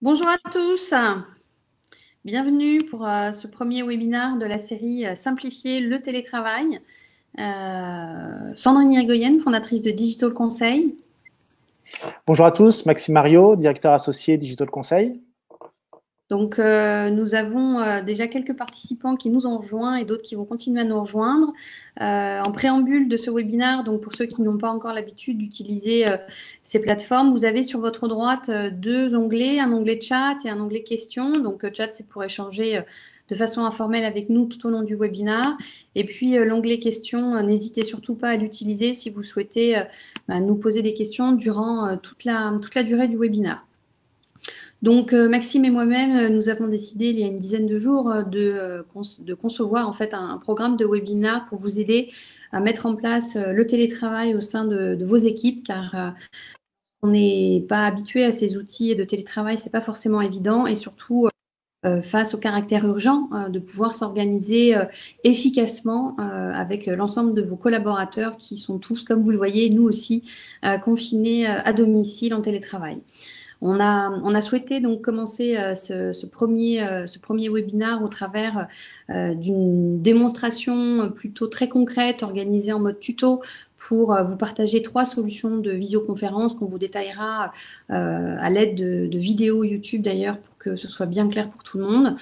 Bonjour à tous, bienvenue pour ce premier webinaire de la série Simplifier le télétravail. Sandrine Irigoyen, fondatrice de Digital Conseil. Bonjour à tous, Maxime Mario, directeur associé Digital Conseil. Donc, nous avons déjà quelques participants qui nous ont rejoints et d'autres qui vont continuer à nous rejoindre. En préambule de ce webinaire, donc pour ceux qui n'ont pas encore l'habitude d'utiliser ces plateformes, vous avez sur votre droite deux onglets, un onglet chat et un onglet questions. Donc, chat, c'est pour échanger de façon informelle avec nous tout au long du webinaire. Et puis, l'onglet questions, n'hésitez surtout pas à l'utiliser si vous souhaitez nous poser des questions durant toute la durée du webinaire. Donc, Maxime et moi-même, nous avons décidé il y a une dizaine de jours de concevoir en fait un programme de webinaire pour vous aider à mettre en place le télétravail au sein de vos équipes, car on n'est pas habitué à ces outils de télétravail, c'est pas forcément évident, et surtout face au caractère urgent de pouvoir s'organiser efficacement avec l'ensemble de vos collaborateurs qui sont tous, comme vous le voyez, nous aussi, confinés à domicile en télétravail. On a souhaité donc commencer ce premier webinaire au travers d'une démonstration plutôt très concrète organisée en mode tuto pour vous partager 3 solutions de visioconférence qu'on vous détaillera à l'aide de vidéos YouTube d'ailleurs pour que ce soit bien clair pour tout le monde.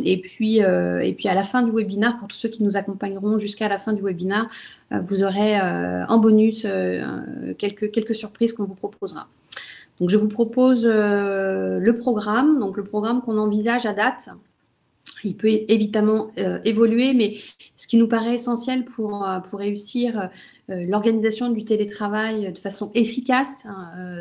Et puis à la fin du webinaire, pour tous ceux qui nous accompagneront jusqu'à la fin du webinaire, vous aurez en bonus quelques surprises qu'on vous proposera. Donc, je vous propose le programme. Donc, le programme qu'on envisage à date, il peut évidemment évoluer, mais ce qui nous paraît essentiel pour réussir l'organisation du télétravail de façon efficace,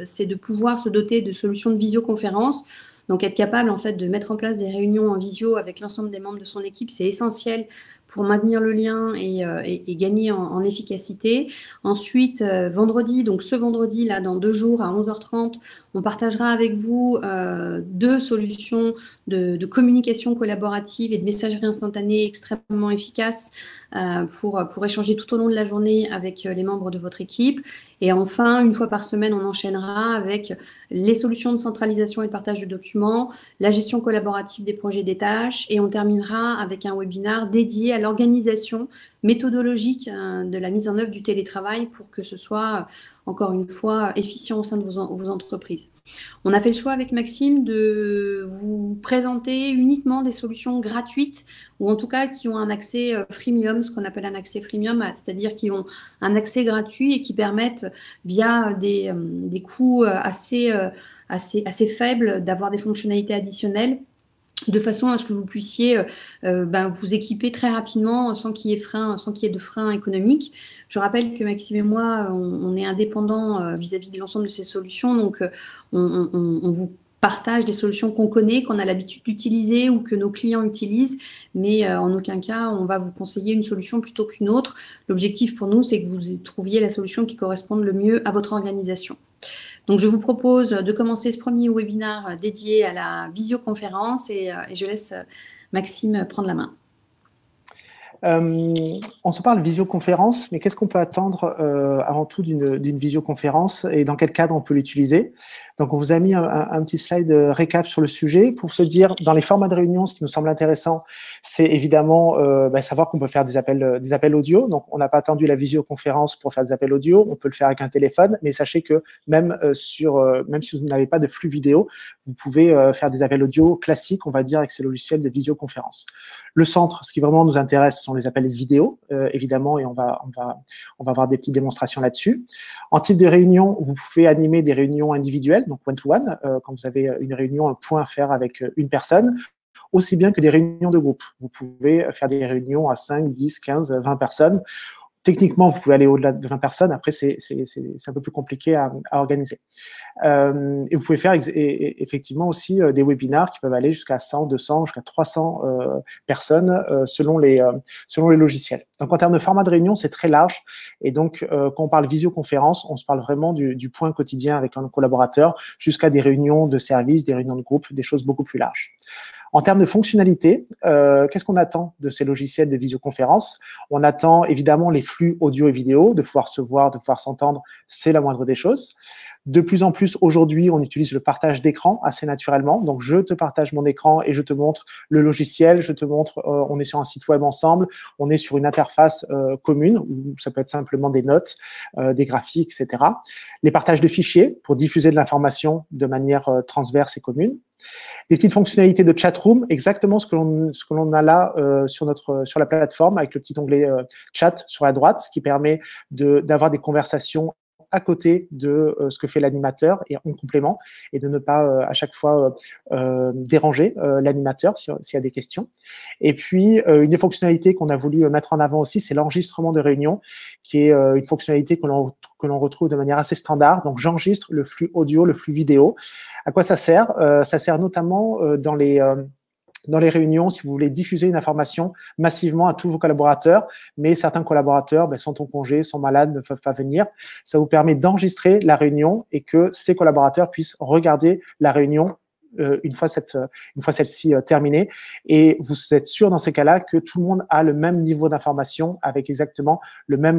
c'est de pouvoir se doter de solutions de visioconférence. Donc, être capable en fait de mettre en place des réunions en visio avec l'ensemble des membres de son équipe, c'est essentiel pour maintenir le lien et gagner en efficacité. Ensuite, vendredi, donc ce vendredi, là, dans 2 jours, à 11h30, on partagera avec vous 2 solutions de communication collaborative et de messagerie instantanée extrêmement efficaces pour échanger tout au long de la journée avec les membres de votre équipe. Et enfin, une fois par semaine, on enchaînera avec les solutions de centralisation et de partage de documents, la gestion collaborative des projets des tâches, et on terminera avec un webinaire dédié à l'organisation méthodologique de la mise en œuvre du télétravail pour que ce soit, encore une fois, efficient au sein de vos entreprises. On a fait le choix avec Maxime de vous présenter uniquement des solutions gratuites ou en tout cas qui ont un accès freemium, ce qu'on appelle un accès freemium, c'est-à-dire qui ont un accès gratuit et qui permettent via des coûts assez faibles d'avoir des fonctionnalités additionnelles de façon à ce que vous puissiez vous équiper très rapidement sans qu'il y ait de frein économique. Je rappelle que Maxime et moi, on est indépendants vis-à-vis de l'ensemble de ces solutions, donc on vous partage des solutions qu'on connaît, qu'on a l'habitude d'utiliser ou que nos clients utilisent, mais en aucun cas, on va vous conseiller une solution plutôt qu'une autre. L'objectif pour nous, c'est que vous trouviez la solution qui corresponde le mieux à votre organisation. Donc, je vous propose de commencer ce premier webinaire dédié à la visioconférence et je laisse Maxime prendre la main. On se parle visioconférence, mais qu'est-ce qu'on peut attendre avant tout d'une visioconférence et dans quel cadre on peut l'utiliser? Donc, on vous a mis un petit slide récap sur le sujet pour se dire, dans les formats de réunion, ce qui nous semble intéressant, c'est évidemment savoir qu'on peut faire des appels audio. Donc, on n'a pas attendu la visioconférence pour faire des appels audio. On peut le faire avec un téléphone, mais sachez que même si vous n'avez pas de flux vidéo, vous pouvez faire des appels audio classiques, on va dire, avec ces logiciels de visioconférence. Le centre, ce qui vraiment nous intéresse, sont les appels vidéo, évidemment, et on va avoir des petites démonstrations là-dessus. En type de réunion, vous pouvez animer des réunions individuelles, donc one-to-one, quand vous avez une réunion, un point à faire avec une personne, aussi bien que des réunions de groupe. Vous pouvez faire des réunions à 5, 10, 15, 20 personnes. Techniquement, vous pouvez aller au-delà de 20 personnes. Après, c'est un peu plus compliqué à organiser. Et vous pouvez faire effectivement aussi des webinars qui peuvent aller jusqu'à 100, 200, jusqu'à 300 personnes selon les logiciels. Donc, en termes de format de réunion, c'est très large. Et donc, quand on parle visioconférence, on se parle vraiment du point quotidien avec un collaborateur jusqu'à des réunions de service, des réunions de groupe, des choses beaucoup plus larges. En termes de fonctionnalité, qu'est-ce qu'on attend de ces logiciels de visioconférence? On attend évidemment les flux audio et vidéo, de pouvoir se voir, de pouvoir s'entendre, c'est la moindre des choses. De plus en plus, aujourd'hui, on utilise le partage d'écran assez naturellement. Donc, je te partage mon écran et je te montre le logiciel, je te montre, on est sur un site web ensemble, on est sur une interface commune, ou ça peut être simplement des notes, des graphiques, etc. Les partages de fichiers pour diffuser de l'information de manière transverse et commune. Des petites fonctionnalités de chat room, exactement ce que l'on a là sur la plateforme avec le petit onglet chat sur la droite, ce qui permet d'avoir des conversations à côté de ce que fait l'animateur et en complément, et de ne pas à chaque fois déranger l'animateur s'il y a des questions. Et puis, une des fonctionnalités qu'on a voulu mettre en avant aussi, c'est l'enregistrement de réunion, qui est une fonctionnalité que l'on retrouve de manière assez standard. Donc, j'enregistre le flux audio, le flux vidéo. À quoi ça sert? Ça sert notamment dans les réunions, si vous voulez diffuser une information massivement à tous vos collaborateurs, mais certains collaborateurs sont en congé, sont malades, ne peuvent pas venir. Ça vous permet d'enregistrer la réunion et que ces collaborateurs puissent regarder la réunion une fois celle-ci terminée. Et vous êtes sûr dans ces cas-là que tout le monde a le même niveau d'information avec exactement les mêmes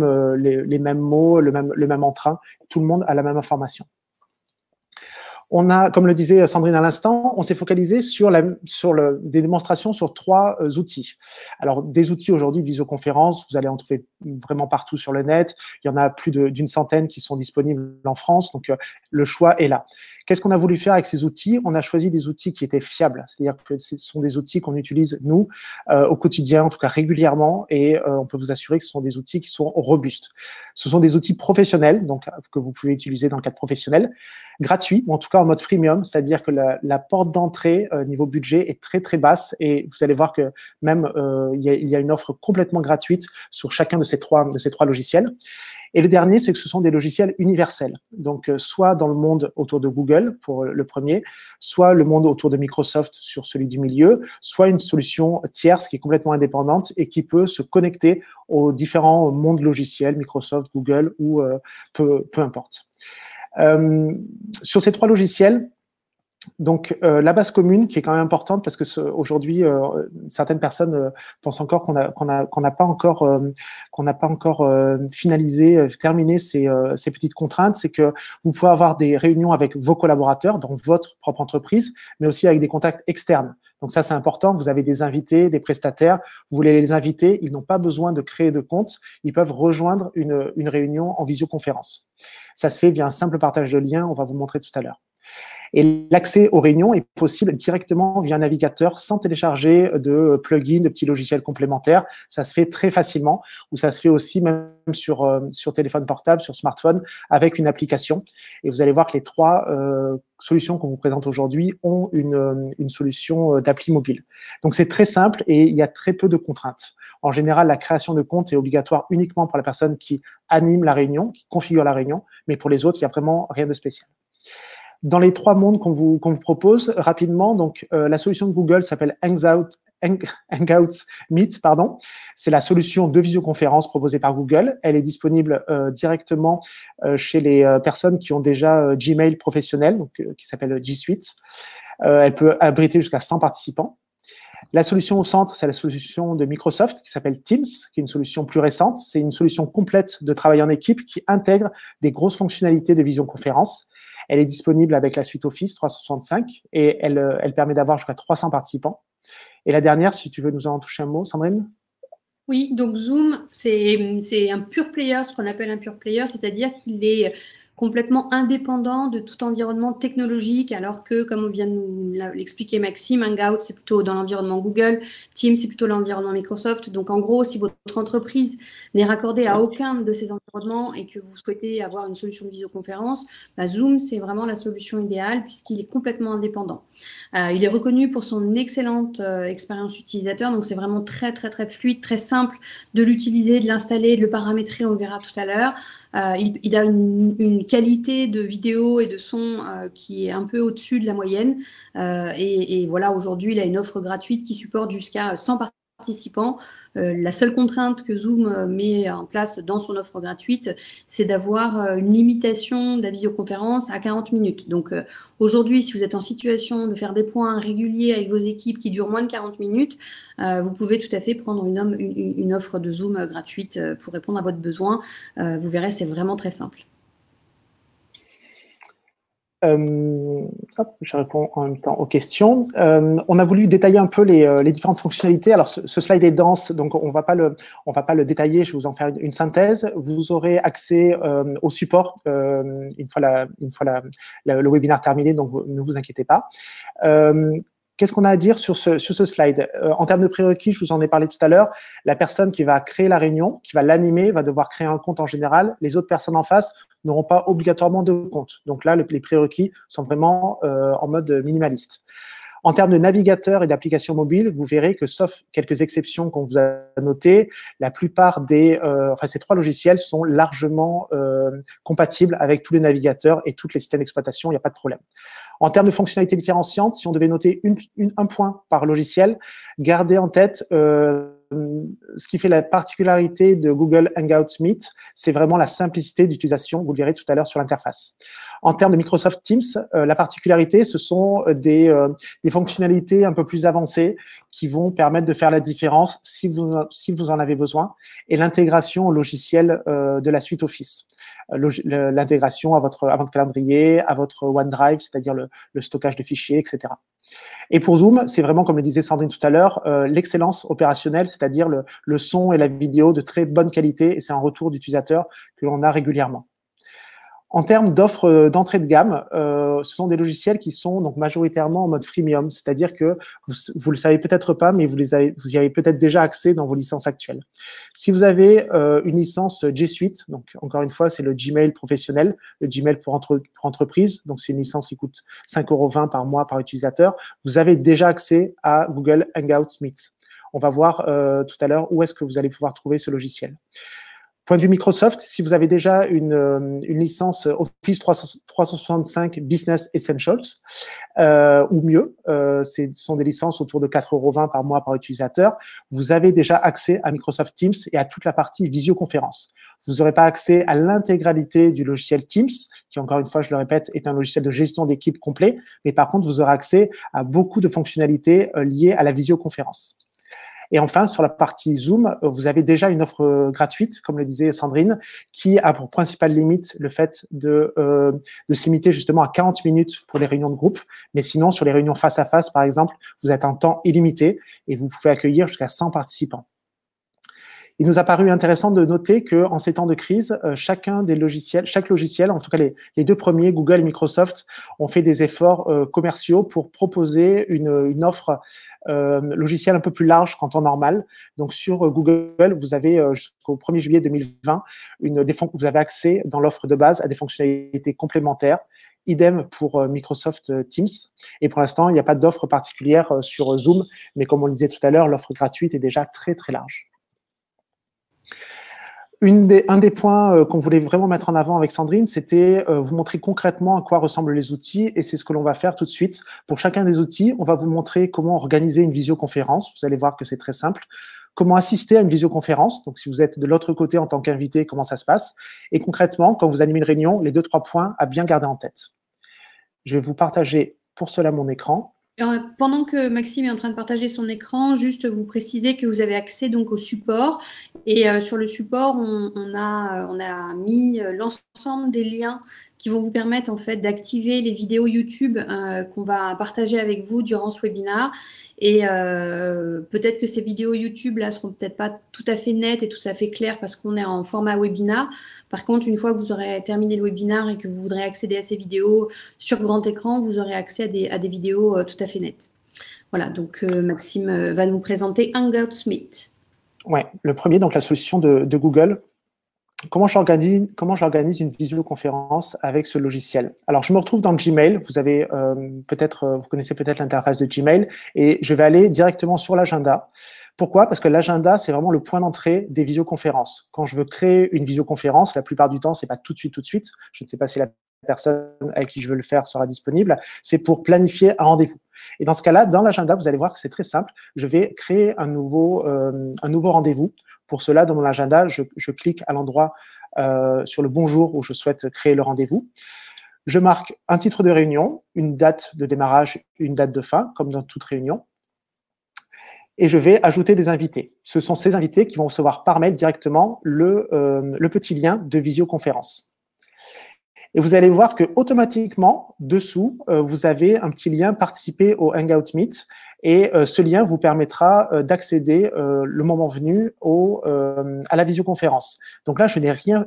mots, le même entrain. Tout le monde a la même information. On a, comme le disait Sandrine à l'instant, on s'est focalisé sur des démonstrations sur 3 outils. Alors, des outils aujourd'hui de visioconférence, vous allez en trouver vraiment partout sur le net. Il y en a plus d'une centaine qui sont disponibles en France, donc le choix est là. Qu'est-ce qu'on a voulu faire avec ces outils? On a choisi des outils qui étaient fiables, c'est-à-dire que ce sont des outils qu'on utilise, nous, au quotidien, en tout cas régulièrement, et on peut vous assurer que ce sont des outils qui sont robustes. Ce sont des outils professionnels, donc que vous pouvez utiliser dans le cadre professionnel, gratuits, ou en tout cas en mode freemium, c'est-à-dire que la porte d'entrée niveau budget est très très basse, et vous allez voir que même il y a une offre complètement gratuite sur chacun de ces trois logiciels. Et le dernier, c'est que ce sont des logiciels universels. Donc, soit dans le monde autour de Google, pour le premier, soit le monde autour de Microsoft sur celui du milieu, soit une solution tierce qui est complètement indépendante et qui peut se connecter aux différents mondes logiciels, Microsoft, Google ou peu importe. Sur ces 3 logiciels, donc, la base commune qui est quand même importante parce que aujourd'hui, certaines personnes pensent encore qu'on n'a pas encore finalisé, terminé ces petites contraintes. C'est que vous pouvez avoir des réunions avec vos collaborateurs dans votre propre entreprise, mais aussi avec des contacts externes. Donc ça, c'est important. Vous avez des invités, des prestataires. Vous voulez les inviter. Ils n'ont pas besoin de créer de compte. Ils peuvent rejoindre une réunion en visioconférence. Ça se fait via un simple partage de liens. On va vous montrer tout à l'heure. Et l'accès aux réunions est possible directement via un navigateur sans télécharger de plugins, de petits logiciels complémentaires. Ça se fait très facilement, ou ça se fait aussi même sur téléphone portable, sur smartphone, avec une application. Et vous allez voir que les 3 solutions qu'on vous présente aujourd'hui ont une solution d'appli mobile. Donc, c'est très simple et il y a très peu de contraintes. En général, la création de compte est obligatoire uniquement pour la personne qui anime la réunion, qui configure la réunion, mais pour les autres, il n'y a vraiment rien de spécial. Dans les 3 mondes qu'on vous propose rapidement, donc la solution de Google s'appelle Hangouts Meet, pardon. C'est la solution de visioconférence proposée par Google. Elle est disponible directement chez les personnes qui ont déjà Gmail professionnel, donc, qui s'appelle G Suite. Elle peut abriter jusqu'à 100 participants. La solution au centre, c'est la solution de Microsoft qui s'appelle Teams, qui est une solution plus récente. C'est une solution complète de travail en équipe qui intègre des grosses fonctionnalités de visioconférence. Elle est disponible avec la suite Office 365 et elle permet d'avoir jusqu'à 300 participants. Et la dernière, si tu veux nous en toucher un mot, Sandrine. Oui, donc Zoom, c'est un pure player, ce qu'on appelle un pure player, c'est-à-dire qu'il est complètement indépendant de tout environnement technologique, alors que, comme on vient de nous l'expliquer Maxime, Hangout, c'est plutôt dans l'environnement Google, Teams, c'est plutôt l'environnement Microsoft. Donc, en gros, si votre entreprise n'est raccordée à aucun de ces environnements et que vous souhaitez avoir une solution de visioconférence, Zoom, c'est vraiment la solution idéale puisqu'il est complètement indépendant. Il est reconnu pour son excellente expérience utilisateur, donc c'est vraiment très, très, très fluide, très simple de l'utiliser, de l'installer, de le paramétrer, on le verra tout à l'heure. Il a une qualité de vidéo et de son qui est un peu au-dessus de la moyenne. Et voilà, aujourd'hui, il a une offre gratuite qui supporte jusqu'à 100 participants participants. La seule contrainte que Zoom met en place dans son offre gratuite, c'est d'avoir une limitation de la visioconférence à 40 minutes. Donc aujourd'hui, si vous êtes en situation de faire des points réguliers avec vos équipes qui durent moins de 40 minutes, vous pouvez tout à fait prendre une offre de Zoom gratuite pour répondre à votre besoin. Vous verrez, c'est vraiment très simple. Je réponds en même temps aux questions. On a voulu détailler un peu les différentes fonctionnalités. Alors, ce slide est dense, donc on va pas le détailler. Je vais vous en faire une synthèse. Vous aurez accès au support une fois le webinaire terminé, donc ne vous inquiétez pas. Qu'est-ce qu'on a à dire sur ce slide? En termes de prérequis, je vous en ai parlé tout à l'heure. La personne qui va créer la réunion, qui va l'animer, va devoir créer un compte en général. Les autres personnes en face n'auront pas obligatoirement de compte. Donc là, les prérequis sont vraiment en mode minimaliste. En termes de navigateur et d'application mobile, vous verrez que, sauf quelques exceptions qu'on vous a notées, la plupart ces 3 logiciels sont largement compatibles avec tous les navigateurs et tous les systèmes d'exploitation, il n'y a pas de problème. En termes de fonctionnalités différenciantes, si on devait noter un point par logiciel, gardez en tête ce qui fait la particularité de Google Hangouts Meet, c'est vraiment la simplicité d'utilisation, vous le verrez tout à l'heure sur l'interface. En termes de Microsoft Teams, la particularité, ce sont des fonctionnalités un peu plus avancées qui vont permettre de faire la différence si vous en avez besoin, et l'intégration au logiciel de la suite Office. L'intégration à votre calendrier, à votre OneDrive, c'est-à-dire le stockage de fichiers, etc. Et pour Zoom, c'est vraiment, comme le disait Sandrine tout à l'heure, l'excellence opérationnelle, c'est-à-dire le son et la vidéo de très bonne qualité, et c'est un retour d'utilisateur que l'on a régulièrement. En termes d'offres d'entrée de gamme, ce sont des logiciels qui sont donc majoritairement en mode freemium, c'est-à-dire que vous le savez peut-être pas, mais vous y avez peut-être déjà accès dans vos licences actuelles. Si vous avez une licence G Suite, donc encore une fois, c'est le Gmail professionnel, le Gmail pour entreprise, donc c'est une licence qui coûte 5,20 € par mois par utilisateur, vous avez déjà accès à Google Hangouts Meet. On va voir tout à l'heure où est-ce que vous allez pouvoir trouver ce logiciel. Point de vue Microsoft, si vous avez déjà une licence Office 365 Business Essentials, ou mieux, ce sont des licences autour de 4,20 € par mois par utilisateur, vous avez déjà accès à Microsoft Teams et à toute la partie visioconférence. Vous n'aurez pas accès à l'intégralité du logiciel Teams, qui, encore une fois, je le répète, est un logiciel de gestion d'équipe complet, mais par contre, vous aurez accès à beaucoup de fonctionnalités liées à la visioconférence. Et enfin, sur la partie Zoom, vous avez déjà une offre gratuite, comme le disait Sandrine, qui a pour principale limite le fait de se limiter justement à 40 minutes pour les réunions de groupe. Mais sinon, sur les réunions face à face, par exemple, vous êtes un temps illimité et vous pouvez accueillir jusqu'à 100 participants. Il nous a paru intéressant de noter qu'en ces temps de crise, chaque logiciel, en tout cas les 2 premiers, Google et Microsoft, ont fait des efforts commerciaux pour proposer une offre logicielle un peu plus large qu'en temps normal. Donc sur Google, vous avez jusqu'au 1er juillet 2020, vous avez accès dans l'offre de base à des fonctionnalités complémentaires. Idem pour Microsoft Teams. Et pour l'instant, il n'y a pas d'offre particulière sur Zoom, mais comme on le disait tout à l'heure, l'offre gratuite est déjà très, très large. Un des points qu'on voulait vraiment mettre en avant avec Sandrine, c'était vous montrer concrètement à quoi ressemblent les outils, et c'est ce que l'on va faire tout de suite. Pour chacun des outils, on va vous montrer comment organiser une visioconférence. Vous allez voir que c'est très simple. Comment assister à une visioconférence, donc si vous êtes de l'autre côté en tant qu'invité, comment ça se passe. Et concrètement, quand vous animez une réunion, les 2-3 points à bien garder en tête. Je vais vous partager pour cela mon écran. Pendant que Maxime est en train de partager son écran, juste vous préciser que vous avez accès donc au support. Et sur le support, on a mis l'ensemble des liens qui vont vous permettre en fait d'activer les vidéos YouTube qu'on va partager avec vous durant ce webinaire. Et peut-être que ces vidéos YouTube là seront peut-être pas tout à fait nettes et tout à fait claires parce qu'on est en format webinar. Par contre, une fois que vous aurez terminé le webinaire et que vous voudrez accéder à ces vidéos sur grand écran, vous aurez accès à des vidéos tout à fait nettes. Voilà, donc Maxime va nous présenter Hangouts Meet. Ouais, le premier, donc la solution de Google. Comment j'organise une visioconférence avec ce logiciel? Alors, je me retrouve dans Gmail. Vous avez vous connaissez peut-être l'interface de Gmail, et je vais aller directement sur l'agenda. Pourquoi? Parce que l'agenda, c'est vraiment le point d'entrée des visioconférences. Quand je veux créer une visioconférence, la plupart du temps, c'est pas tout de suite. Je ne sais pas si la personne avec qui je veux le faire sera disponible. C'est pour planifier un rendez-vous. Et dans ce cas-là, dans l'agenda, vous allez voir que c'est très simple. Je vais créer un nouveau rendez-vous. Pour cela, dans mon agenda, je clique à l'endroit sur le bonjour où je souhaite créer le rendez-vous. Je marque un titre de réunion, une date de démarrage, une date de fin, comme dans toute réunion. Et je vais ajouter des invités. Ce sont ces invités qui vont recevoir par mail directement le petit lien de visioconférence. Et vous allez voir que automatiquement, dessous, vous avez un petit lien « Participer au Hangout Meet ». Et ce lien vous permettra d'accéder le moment venu à la visioconférence. Donc là, je n'ai rien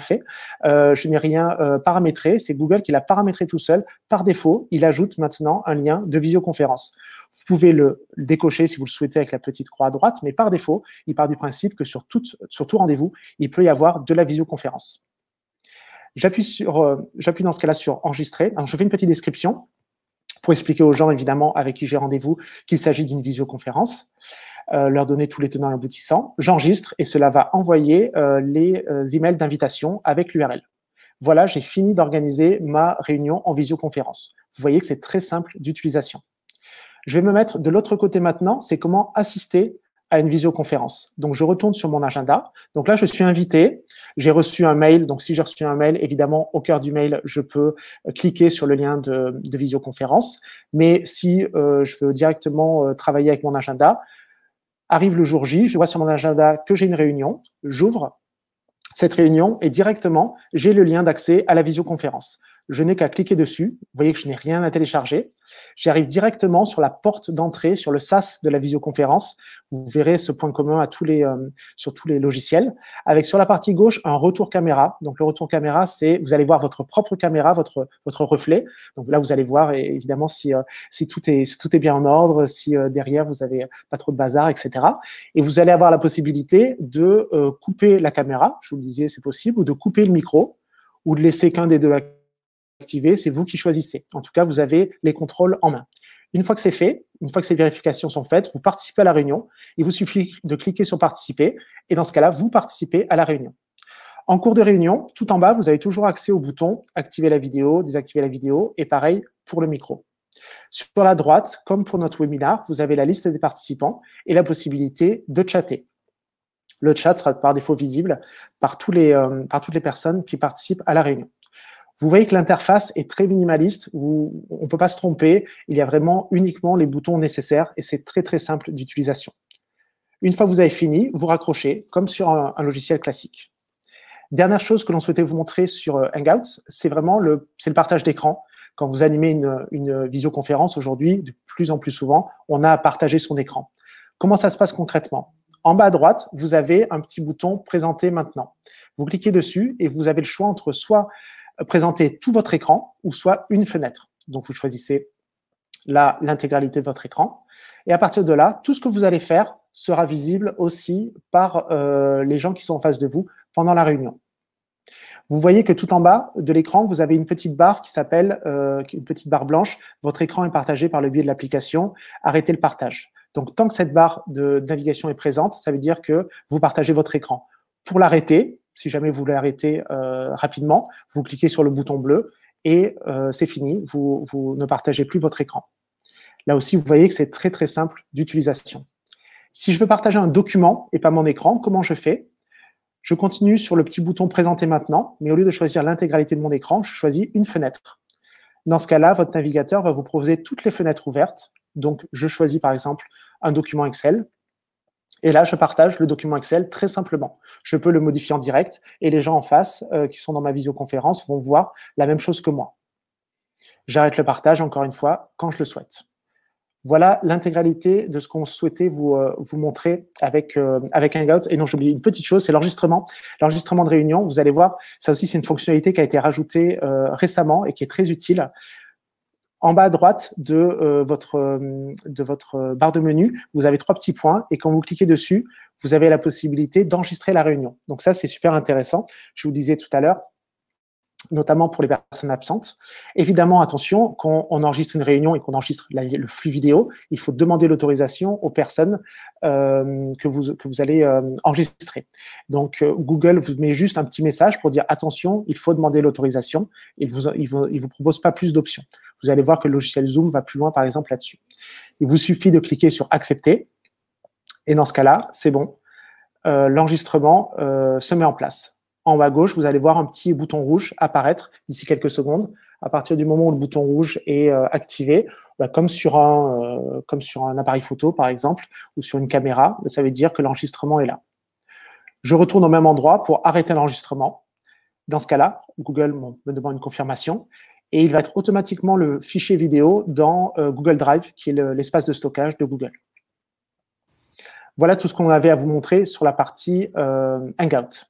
fait, je n'ai rien paramétré. C'est Google qui l'a paramétré tout seul. Par défaut, il ajoute maintenant un lien de visioconférence. Vous pouvez le décocher si vous le souhaitez avec la petite croix à droite, mais par défaut, il part du principe que sur tout rendez-vous, il peut y avoir de la visioconférence. J'appuie dans ce cas-là sur enregistrer. Alors, je fais une petite description pour expliquer aux gens, évidemment, avec qui j'ai rendez-vous, qu'il s'agit d'une visioconférence, leur donner tous les tenants et aboutissants. J'enregistre et cela va envoyer les emails d'invitation avec l'URL. Voilà, j'ai fini d'organiser ma réunion en visioconférence. Vous voyez que c'est très simple d'utilisation. Je vais me mettre de l'autre côté maintenant, c'est comment assister à une visioconférence. Donc, je retourne sur mon agenda. Donc là, je suis invité. J'ai reçu un mail. Donc, si j'ai reçu un mail, évidemment, au cœur du mail, je peux cliquer sur le lien de visioconférence. Mais si je veux directement travailler avec mon agenda, arrive le jour J, je vois sur mon agenda que j'ai une réunion, j'ouvre cette réunion et directement, j'ai le lien d'accès à la visioconférence. Je n'ai qu'à cliquer dessus. Vous voyez que je n'ai rien à télécharger. J'arrive directement sur la porte d'entrée, sur le SaaS de la visioconférence. Vous verrez ce point commun sur tous les logiciels. Avec sur la partie gauche, un retour caméra. Donc, le retour caméra, c'est vous allez voir votre propre caméra, votre reflet. Donc là, vous allez voir évidemment si tout est bien en ordre, si derrière, vous n'avez pas trop de bazar, etc. Et vous allez avoir la possibilité de couper la caméra. Je vous le disais, c'est possible, ou de couper le micro, ou de laisser qu'un des deux activé, c'est vous qui choisissez. En tout cas, vous avez les contrôles en main. Une fois que c'est fait, une fois que ces vérifications sont faites, vous participez à la réunion. Il vous suffit de cliquer sur participer et dans ce cas-là, vous participez à la réunion. En cours de réunion, tout en bas, vous avez toujours accès au bouton activer la vidéo, désactiver la vidéo et pareil pour le micro. Sur la droite, comme pour notre webinaire, vous avez la liste des participants et la possibilité de chatter. Le chat sera par défaut visible par toutes les personnes qui participent à la réunion. Vous voyez que l'interface est très minimaliste, on ne peut pas se tromper, il y a vraiment uniquement les boutons nécessaires et c'est très très simple d'utilisation. Une fois que vous avez fini, vous raccrochez comme sur un logiciel classique. Dernière chose que l'on souhaitait vous montrer sur Hangouts, c'est vraiment le partage d'écran. Quand vous animez une visioconférence aujourd'hui, de plus en plus souvent, on a à partager son écran. Comment ça se passe concrètement? En bas à droite, vous avez un petit bouton « Présenter maintenant ». Vous cliquez dessus et vous avez le choix entre soit présenter tout votre écran ou soit une fenêtre. Donc, vous choisissez l'intégralité de votre écran. Et à partir de là, tout ce que vous allez faire sera visible aussi par les gens qui sont en face de vous pendant la réunion. Vous voyez que tout en bas de l'écran, vous avez une petite barre qui s'appelle, une petite barre blanche. Votre écran est partagé par le biais de l'application. Arrêtez le partage. Donc, tant que cette barre de navigation est présente, ça veut dire que vous partagez votre écran. Pour l'arrêter, si jamais vous voulez arrêter rapidement, vous cliquez sur le bouton bleu et c'est fini, vous ne partagez plus votre écran. Là aussi, vous voyez que c'est très très simple d'utilisation. Si je veux partager un document et pas mon écran, comment je fais? Je continue sur le petit bouton « Présenter maintenant », mais au lieu de choisir l'intégralité de mon écran, je choisis une fenêtre. Dans ce cas-là, votre navigateur va vous proposer toutes les fenêtres ouvertes. Donc, je choisis par exemple un document Excel. Et là, je partage le document Excel très simplement. Je peux le modifier en direct et les gens en face qui sont dans ma visioconférence vont voir la même chose que moi. J'arrête le partage, encore une fois, quand je le souhaite. Voilà l'intégralité de ce qu'on souhaitait vous montrer avec Hangout. Et non, j'ai oublié une petite chose, c'est l'enregistrement. L'enregistrement de réunion, vous allez voir, ça aussi, c'est une fonctionnalité qui a été rajoutée récemment et qui est très utile. En bas à droite de votre barre de menu, vous avez 3 petits points et quand vous cliquez dessus, vous avez la possibilité d'enregistrer la réunion. Donc ça, c'est super intéressant. Je vous le disais tout à l'heure, notamment pour les personnes absentes. Évidemment, attention, quand on enregistre une réunion et qu'on enregistre le flux vidéo, il faut demander l'autorisation aux personnes que vous allez enregistrer. Donc, Google vous met juste un petit message pour dire attention, il faut demander l'autorisation. Il vous propose pas plus d'options. Vous allez voir que le logiciel Zoom va plus loin, par exemple, là-dessus. Il vous suffit de cliquer sur accepter. Et dans ce cas-là, c'est bon. L'enregistrement se met en place. En haut à gauche, vous allez voir un petit bouton rouge apparaître d'ici quelques secondes. À partir du moment où le bouton rouge est activé, comme sur un appareil photo, par exemple, ou sur une caméra, ça veut dire que l'enregistrement est là. Je retourne au même endroit pour arrêter l'enregistrement. Dans ce cas-là, Google me demande une confirmation et il va être automatiquement le fichier vidéo dans Google Drive, qui est l'espace de stockage de Google. Voilà tout ce qu'on avait à vous montrer sur la partie Hangout.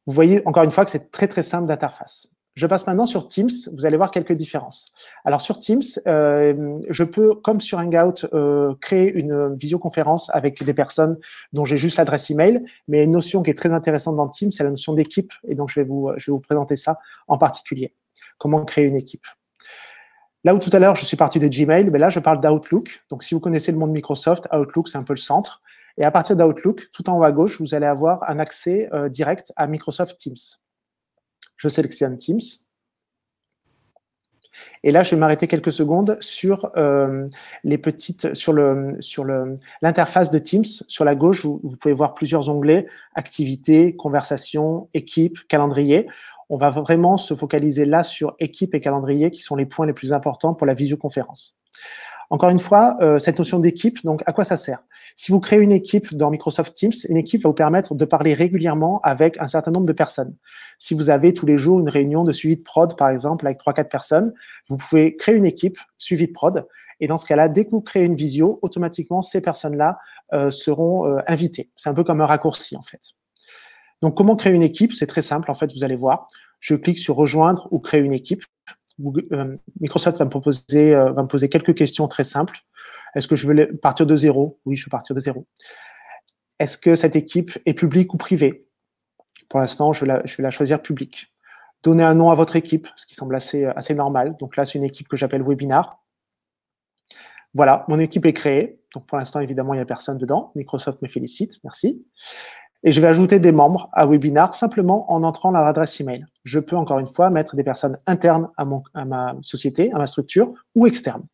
Vous voyez encore une fois que c'est très très simple d'interface. Je passe maintenant sur Teams, vous allez voir quelques différences. Alors sur Teams, je peux, comme sur Hangout, créer une visioconférence avec des personnes dont j'ai juste l'adresse email, mais une notion qui est très intéressante dans Teams, c'est la notion d'équipe, et donc je vais vous présenter ça en particulier. Comment créer une équipe. Là où tout à l'heure, je suis parti de Gmail, mais là, je parle d'Outlook. Donc, si vous connaissez le monde Microsoft, Outlook, c'est un peu le centre. Et à partir d'Outlook, tout en haut à gauche, vous allez avoir un accès direct à Microsoft Teams. Je sélectionne Teams. Et là, je vais m'arrêter quelques secondes sur l'interface de Teams. Sur la gauche, vous pouvez voir plusieurs onglets, activités, conversations, équipe, calendrier. On va vraiment se focaliser là sur équipe et calendrier qui sont les points les plus importants pour la visioconférence. Encore une fois, cette notion d'équipe, donc à quoi ça sert? Si vous créez une équipe dans Microsoft Teams, une équipe va vous permettre de parler régulièrement avec un certain nombre de personnes. Si vous avez tous les jours une réunion de suivi de prod, par exemple, avec 3-4 personnes, vous pouvez créer une équipe suivi de prod. Et dans ce cas-là, dès que vous créez une visio, automatiquement, ces personnes-là seront invitées. C'est un peu comme un raccourci, en fait. Donc, comment créer une équipe? C'est très simple, en fait, vous allez voir. Je clique sur « Rejoindre » ou « Créer une équipe ». Microsoft va me poser quelques questions très simples. Est-ce que je veux partir de zéro? Oui, je veux partir de zéro. Est-ce que cette équipe est publique ou privée? Pour l'instant, je vais la choisir publique. Donnez un nom à votre équipe, ce qui semble assez normal. Donc là, c'est une équipe que j'appelle Webinar. Voilà, mon équipe est créée. Donc pour l'instant, évidemment, il n'y a personne dedans. Microsoft me félicite, merci. Et je vais ajouter des membres à Webinar simplement en entrant leur adresse email. Je peux encore une fois mettre des personnes internes à ma société, à ma structure ou externes.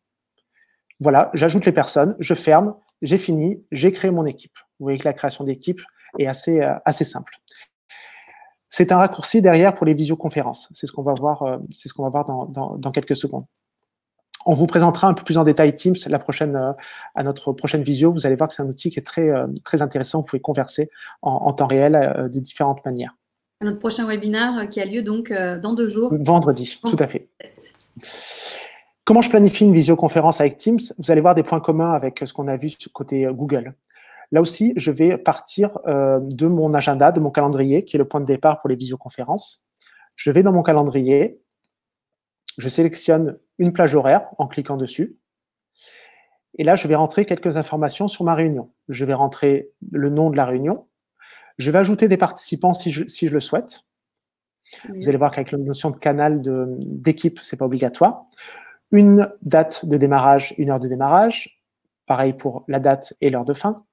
Voilà, j'ajoute les personnes, je ferme, j'ai fini, j'ai créé mon équipe. Vous voyez que la création d'équipe est assez simple. C'est un raccourci derrière pour les visioconférences. C'est ce qu'on va voir, dans quelques secondes. On vous présentera un peu plus en détail Teams à notre prochaine visio. Vous allez voir que c'est un outil qui est très intéressant. Vous pouvez converser en temps réel de différentes manières. Notre prochain webinaire qui a lieu donc dans 2 jours. Vendredi, tout à fait. Comment je planifie une visioconférence avec Teams? Vous allez voir des points communs avec ce qu'on a vu côté Google. Là aussi, je vais partir de mon agenda, de mon calendrier, qui est le point de départ pour les visioconférences. Je vais dans mon calendrier. Je sélectionne une plage horaire en cliquant dessus. Et là, je vais rentrer quelques informations sur ma réunion. Je vais rentrer le nom de la réunion. Je vais ajouter des participants si je le souhaite. Oui. Vous allez voir qu'avec la notion de canal d'équipe, ce n'est pas obligatoire. Une date de démarrage, une heure de démarrage. Pareil pour la date et l'heure de fin.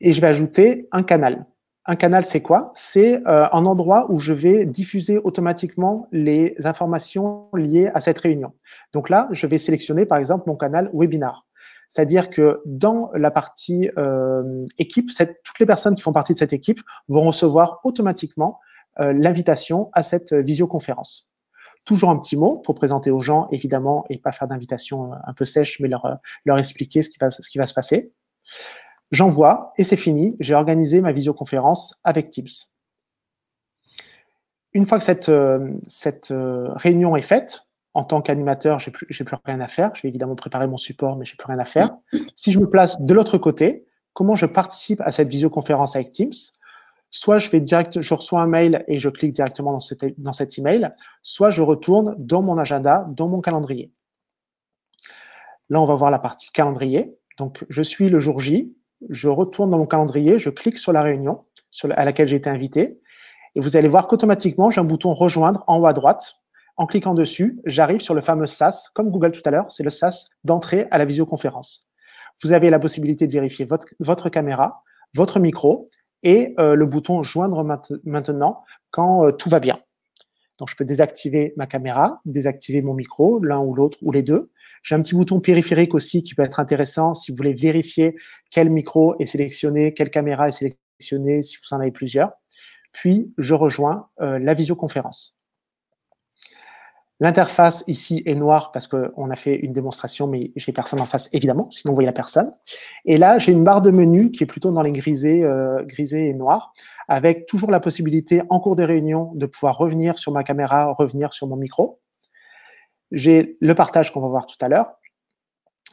Et je vais ajouter un canal. Un canal, c'est quoi? C'est un endroit où je vais diffuser automatiquement les informations liées à cette réunion. Donc là, je vais sélectionner, par exemple, mon canal Webinar. C'est-à-dire que dans la partie équipe, toutes les personnes qui font partie de cette équipe vont recevoir automatiquement l'invitation à cette visioconférence. Toujours un petit mot pour présenter aux gens, évidemment, et pas faire d'invitation un peu sèche, mais leur expliquer ce qui va se passer. J'envoie et c'est fini. J'ai organisé ma visioconférence avec Teams. Une fois que cette réunion est faite, en tant qu'animateur, j'ai plus rien à faire. Je vais évidemment préparer mon support, mais j'ai plus rien à faire. Si je me place de l'autre côté, comment je participe à cette visioconférence avec Teams? Soit je reçois un mail et je clique directement dans cet email, soit je retourne dans mon agenda, dans mon calendrier. Là, on va voir la partie calendrier. Donc, je suis le jour J. Je retourne dans mon calendrier, je clique sur la réunion à laquelle j'ai été invité Et vous allez voir qu'automatiquement, j'ai un bouton rejoindre en haut à droite. En cliquant dessus, j'arrive sur le fameux SaaS, comme Google tout à l'heure, c'est le SaaS d'entrée à la visioconférence. Vous avez la possibilité de vérifier votre caméra, votre micro et le bouton joindre maintenant quand tout va bien. Donc, je peux désactiver ma caméra, désactiver mon micro, l'un ou l'autre ou les deux. J'ai un petit bouton périphérique aussi qui peut être intéressant si vous voulez vérifier quel micro est sélectionné, quelle caméra est sélectionnée, si vous en avez plusieurs. Puis, je rejoins la visioconférence. L'interface ici est noire parce qu'on a fait une démonstration, mais j'ai personne en face, évidemment, sinon vous voyez la personne. Et là, j'ai une barre de menu qui est plutôt dans les grisés et noirs, avec toujours la possibilité, en cours de réunion, de pouvoir revenir sur ma caméra, revenir sur mon micro. J'ai le partage qu'on va voir tout à l'heure,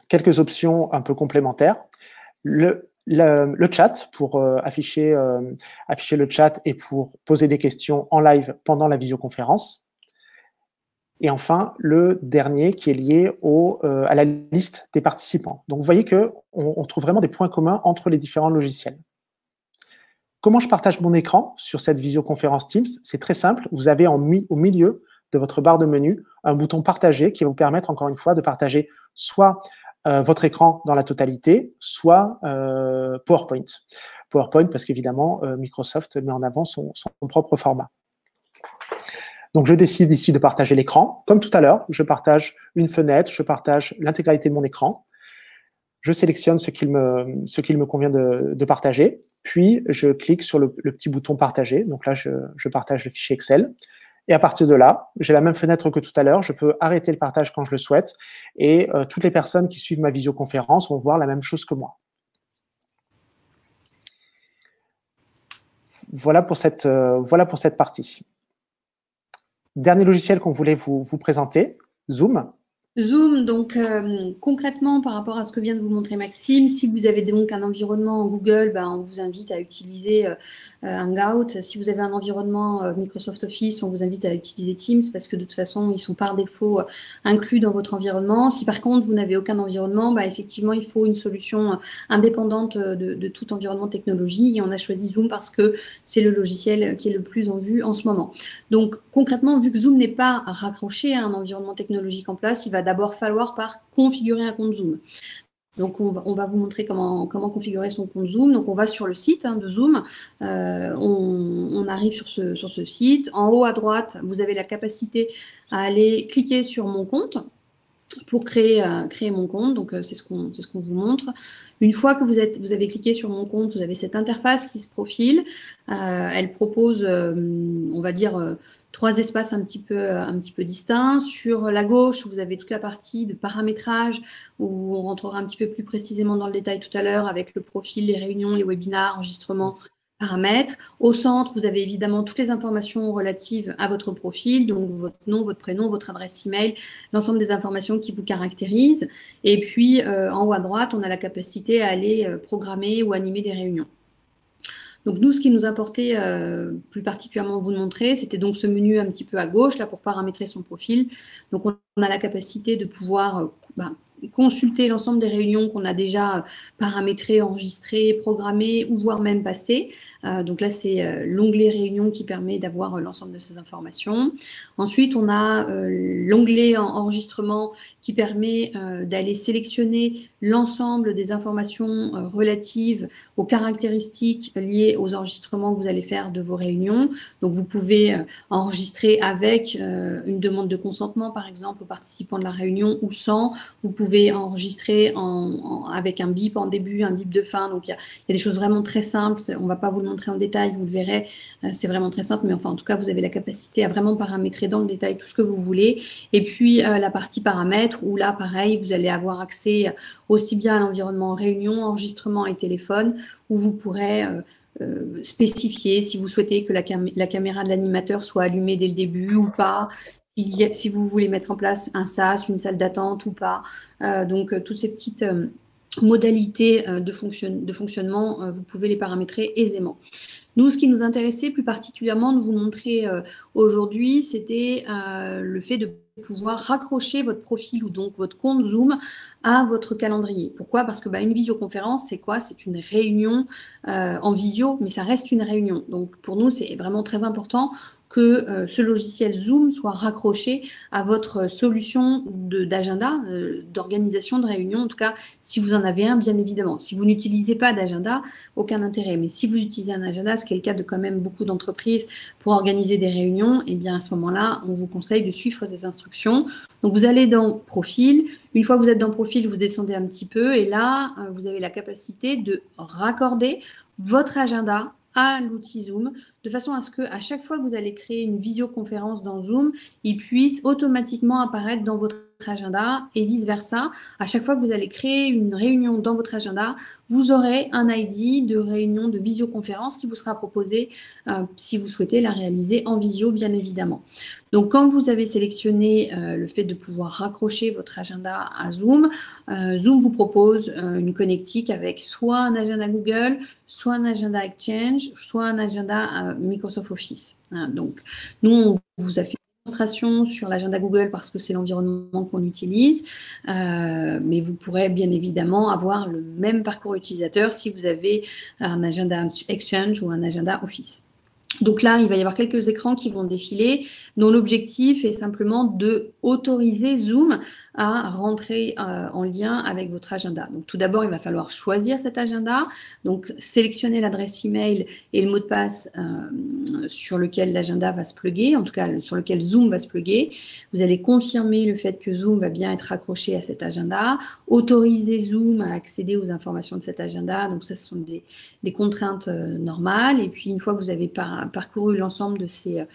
quelques options un peu complémentaires, le chat pour afficher le chat et pour poser des questions en live pendant la visioconférence. Et enfin, le dernier qui est lié à la liste des participants. Donc, vous voyez qu'on trouve vraiment des points communs entre les différents logiciels. Comment je partage mon écran sur cette visioconférence Teams? C'est très simple. Vous avez au milieu de votre barre de menu un bouton « Partager » qui va vous permettre, encore une fois, de partager soit votre écran dans la totalité, soit PowerPoint. PowerPoint parce qu'évidemment, Microsoft met en avant son propre format. Donc, je décide ici de partager l'écran. Comme tout à l'heure, je partage une fenêtre, je partage l'intégralité de mon écran. Je sélectionne ce qu'il me convient de partager. Puis, je clique sur le petit bouton « Partager ». Donc là, je partage le fichier Excel. Et à partir de là, j'ai la même fenêtre que tout à l'heure. Je peux arrêter le partage quand je le souhaite. Et toutes les personnes qui suivent ma visioconférence vont voir la même chose que moi. Voilà pour cette partie. Dernier logiciel qu'on voulait vous présenter, Zoom. Zoom, donc concrètement par rapport à ce que vient de vous montrer Maxime, si vous avez donc un environnement Google, on vous invite à utiliser Hangout. Si vous avez un environnement Microsoft Office, on vous invite à utiliser Teams parce que de toute façon, ils sont par défaut inclus dans votre environnement. Si par contre, vous n'avez aucun environnement, effectivement, il faut une solution indépendante de tout environnement technologie. Et on a choisi Zoom parce que c'est le logiciel qui est le plus en vue en ce moment. Donc concrètement, vu que Zoom n'est pas raccroché à un environnement technologique en place, il va d'abord falloir configurer un compte Zoom. Donc, on va vous montrer comment configurer son compte Zoom. Donc, on va sur le site de Zoom. On arrive sur ce site. En haut à droite, vous avez la capacité à aller cliquer sur mon compte pour créer mon compte. Donc, c'est ce qu'on vous montre. Une fois que vous avez cliqué sur mon compte, vous avez cette interface qui se profile. Elle propose, on va dire, 3 espaces un petit peu distincts. Sur la gauche, vous avez toute la partie de paramétrage où on rentrera un petit peu plus précisément dans le détail tout à l'heure avec le profil, les réunions, les webinars, enregistrements, paramètres. Au centre, vous avez évidemment toutes les informations relatives à votre profil, donc votre nom, votre prénom, votre adresse email, l'ensemble des informations qui vous caractérisent. Et puis, en haut à droite, on a la capacité à aller programmer ou animer des réunions. Donc, nous, ce qui nous importait plus particulièrement vous montrer, c'était donc ce menu un petit peu à gauche, là, pour paramétrer son profil. Donc, on a la capacité de pouvoir consulter l'ensemble des réunions qu'on a déjà paramétrées, enregistrées, programmées ou voire même passées. Donc là, c'est l'onglet réunion qui permet d'avoir l'ensemble de ces informations. Ensuite, on a l'onglet enregistrement qui permet d'aller sélectionner l'ensemble des informations relatives aux caractéristiques liées aux enregistrements que vous allez faire de vos réunions. Donc, vous pouvez enregistrer avec une demande de consentement, par exemple, aux participants de la réunion ou sans. Vous pouvez enregistrer avec un bip en début, un bip de fin. Donc, il y a des choses vraiment très simples. On ne va pas vous le montrer en détail, vous le verrez. C'est vraiment très simple, mais enfin, en tout cas, vous avez la capacité à vraiment paramétrer dans le détail tout ce que vous voulez. Et puis, la partie paramètres, où là, pareil, vous allez avoir accès aussi bien à l'environnement réunion, enregistrement et téléphone, où vous pourrez spécifier si vous souhaitez que la caméra de l'animateur soit allumée dès le début ou pas, si vous voulez mettre en place un SaaS, une salle d'attente ou pas. Donc, toutes ces petites modalités de fonctionnement, vous pouvez les paramétrer aisément. Nous, ce qui nous intéressait plus particulièrement de vous montrer aujourd'hui, c'était le fait de pouvoir raccrocher votre profil ou donc votre compte Zoom à votre calendrier. Pourquoi? Parce que une visioconférence, c'est quoi? C'est une réunion en visio, mais ça reste une réunion. Donc pour nous, c'est vraiment très important que ce logiciel Zoom soit raccroché à votre solution d'agenda, d'organisation de réunion, en tout cas si vous en avez un, bien évidemment. Si vous n'utilisez pas d'agenda, aucun intérêt. Mais si vous utilisez un agenda, ce qui est le cas de quand même beaucoup d'entreprises pour organiser des réunions, et bien à ce moment-là, on vous conseille de suivre ces instructions. Donc vous allez dans Profil. Une fois que vous êtes dans Profil, vous descendez un petit peu et là, vous avez la capacité de raccorder votre agenda à l'outil Zoom, de façon à ce que à chaque fois que vous allez créer une visioconférence dans Zoom, il puisse automatiquement apparaître dans votre agenda et vice-versa. À chaque fois que vous allez créer une réunion dans votre agenda, vous aurez un ID de réunion de visioconférence qui vous sera proposé si vous souhaitez la réaliser en visio, bien évidemment. Donc, quand vous avez sélectionné le fait de pouvoir raccrocher votre agenda à Zoom, Zoom vous propose une connectique avec soit un agenda Google, soit un agenda Exchange, soit un agenda Microsoft Office. Donc, nous, on vous a fait une démonstration sur l'agenda Google parce que c'est l'environnement qu'on utilise, mais vous pourrez bien évidemment avoir le même parcours utilisateur si vous avez un agenda Exchange ou un agenda Office. Donc là, il va y avoir quelques écrans qui vont défiler, dont l'objectif est simplement de autoriser Zoom à rentrer en lien avec votre agenda. Donc tout d'abord, il va falloir choisir cet agenda, donc sélectionner l'adresse email et le mot de passe sur lequel l'agenda va se plugger, en tout cas sur lequel Zoom va se plugger. Vous allez confirmer le fait que Zoom va bien être raccroché à cet agenda, autoriser Zoom à accéder aux informations de cet agenda. Donc ça, ce sont des contraintes normales. Et puis une fois que vous avez parcouru l'ensemble de ces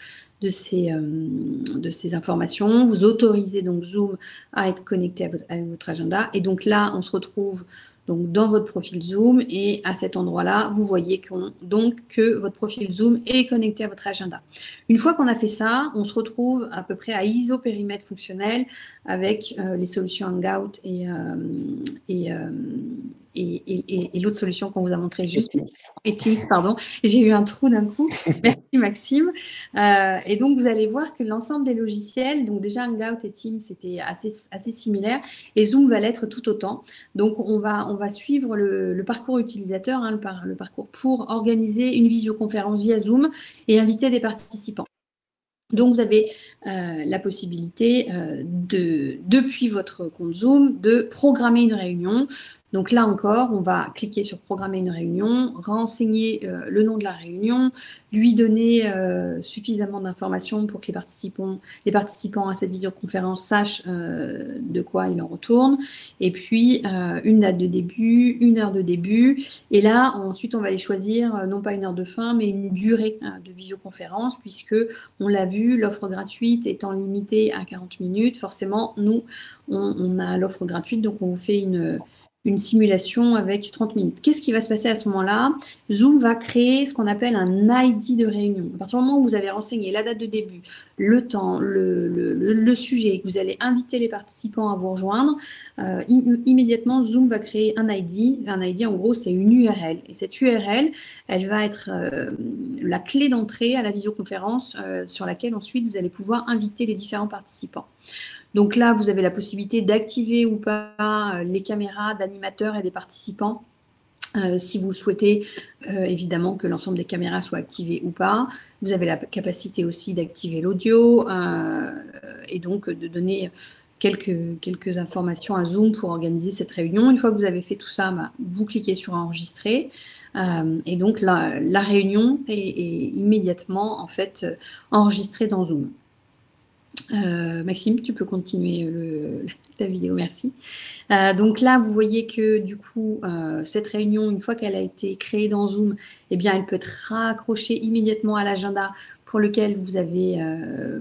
informations, vous autorisez donc Zoom à être connecté à votre agenda. Et donc là, on se retrouve donc dans votre profil Zoom et à cet endroit-là, vous voyez que votre profil Zoom est connecté à votre agenda. Une fois qu'on a fait ça, on se retrouve à peu près à ISO périmètre fonctionnel avec les solutions Hangout et l'autre solution qu'on vous a montré juste. Et Teams, pardon. J'ai eu un trou d'un coup. Merci Maxime. Et donc, vous allez voir que l'ensemble des logiciels, donc déjà Hangout et Teams, c'était assez similaire. Et Zoom va l'être tout autant. Donc, on va suivre le parcours utilisateur, le parcours pour organiser une visioconférence via Zoom et inviter des participants. Donc, vous avez la possibilité, depuis votre compte Zoom, de programmer une réunion. Donc là encore, on va cliquer sur « Programmer une réunion », renseigner le nom de la réunion, lui donner suffisamment d'informations pour que les participants à cette visioconférence sachent de quoi il en retourne. Et puis, une date de début, une heure de début. Et là, ensuite, on va aller choisir non pas une heure de fin, mais une durée de visioconférence, puisque, on l'a vu, l'offre gratuite étant limitée à 40 minutes. Forcément, nous, on a l'offre gratuite, donc on vous fait une simulation avec 30 minutes. Qu'est-ce qui va se passer à ce moment-là? Zoom va créer ce qu'on appelle un ID de réunion. À partir du moment où vous avez renseigné la date de début, le temps, le sujet, que vous allez inviter les participants à vous rejoindre, immédiatement, Zoom va créer un ID. Un ID, en gros, c'est une URL. Et cette URL, elle va être la clé d'entrée à la visioconférence sur laquelle ensuite vous allez pouvoir inviter les différents participants. Donc là, vous avez la possibilité d'activer ou pas les caméras d'animateurs et des participants. Si vous souhaitez évidemment que l'ensemble des caméras soient activées ou pas. Vous avez la capacité aussi d'activer l'audio et donc de donner quelques informations à Zoom pour organiser cette réunion. Une fois que vous avez fait tout ça, vous cliquez sur enregistrer et donc la réunion est immédiatement en fait enregistrée dans Zoom. Maxime, tu peux continuer la vidéo, merci. Donc là, vous voyez que du coup, cette réunion, une fois qu'elle a été créée dans Zoom, eh bien, elle peut être raccrochée immédiatement à l'agenda pour lequel vous avez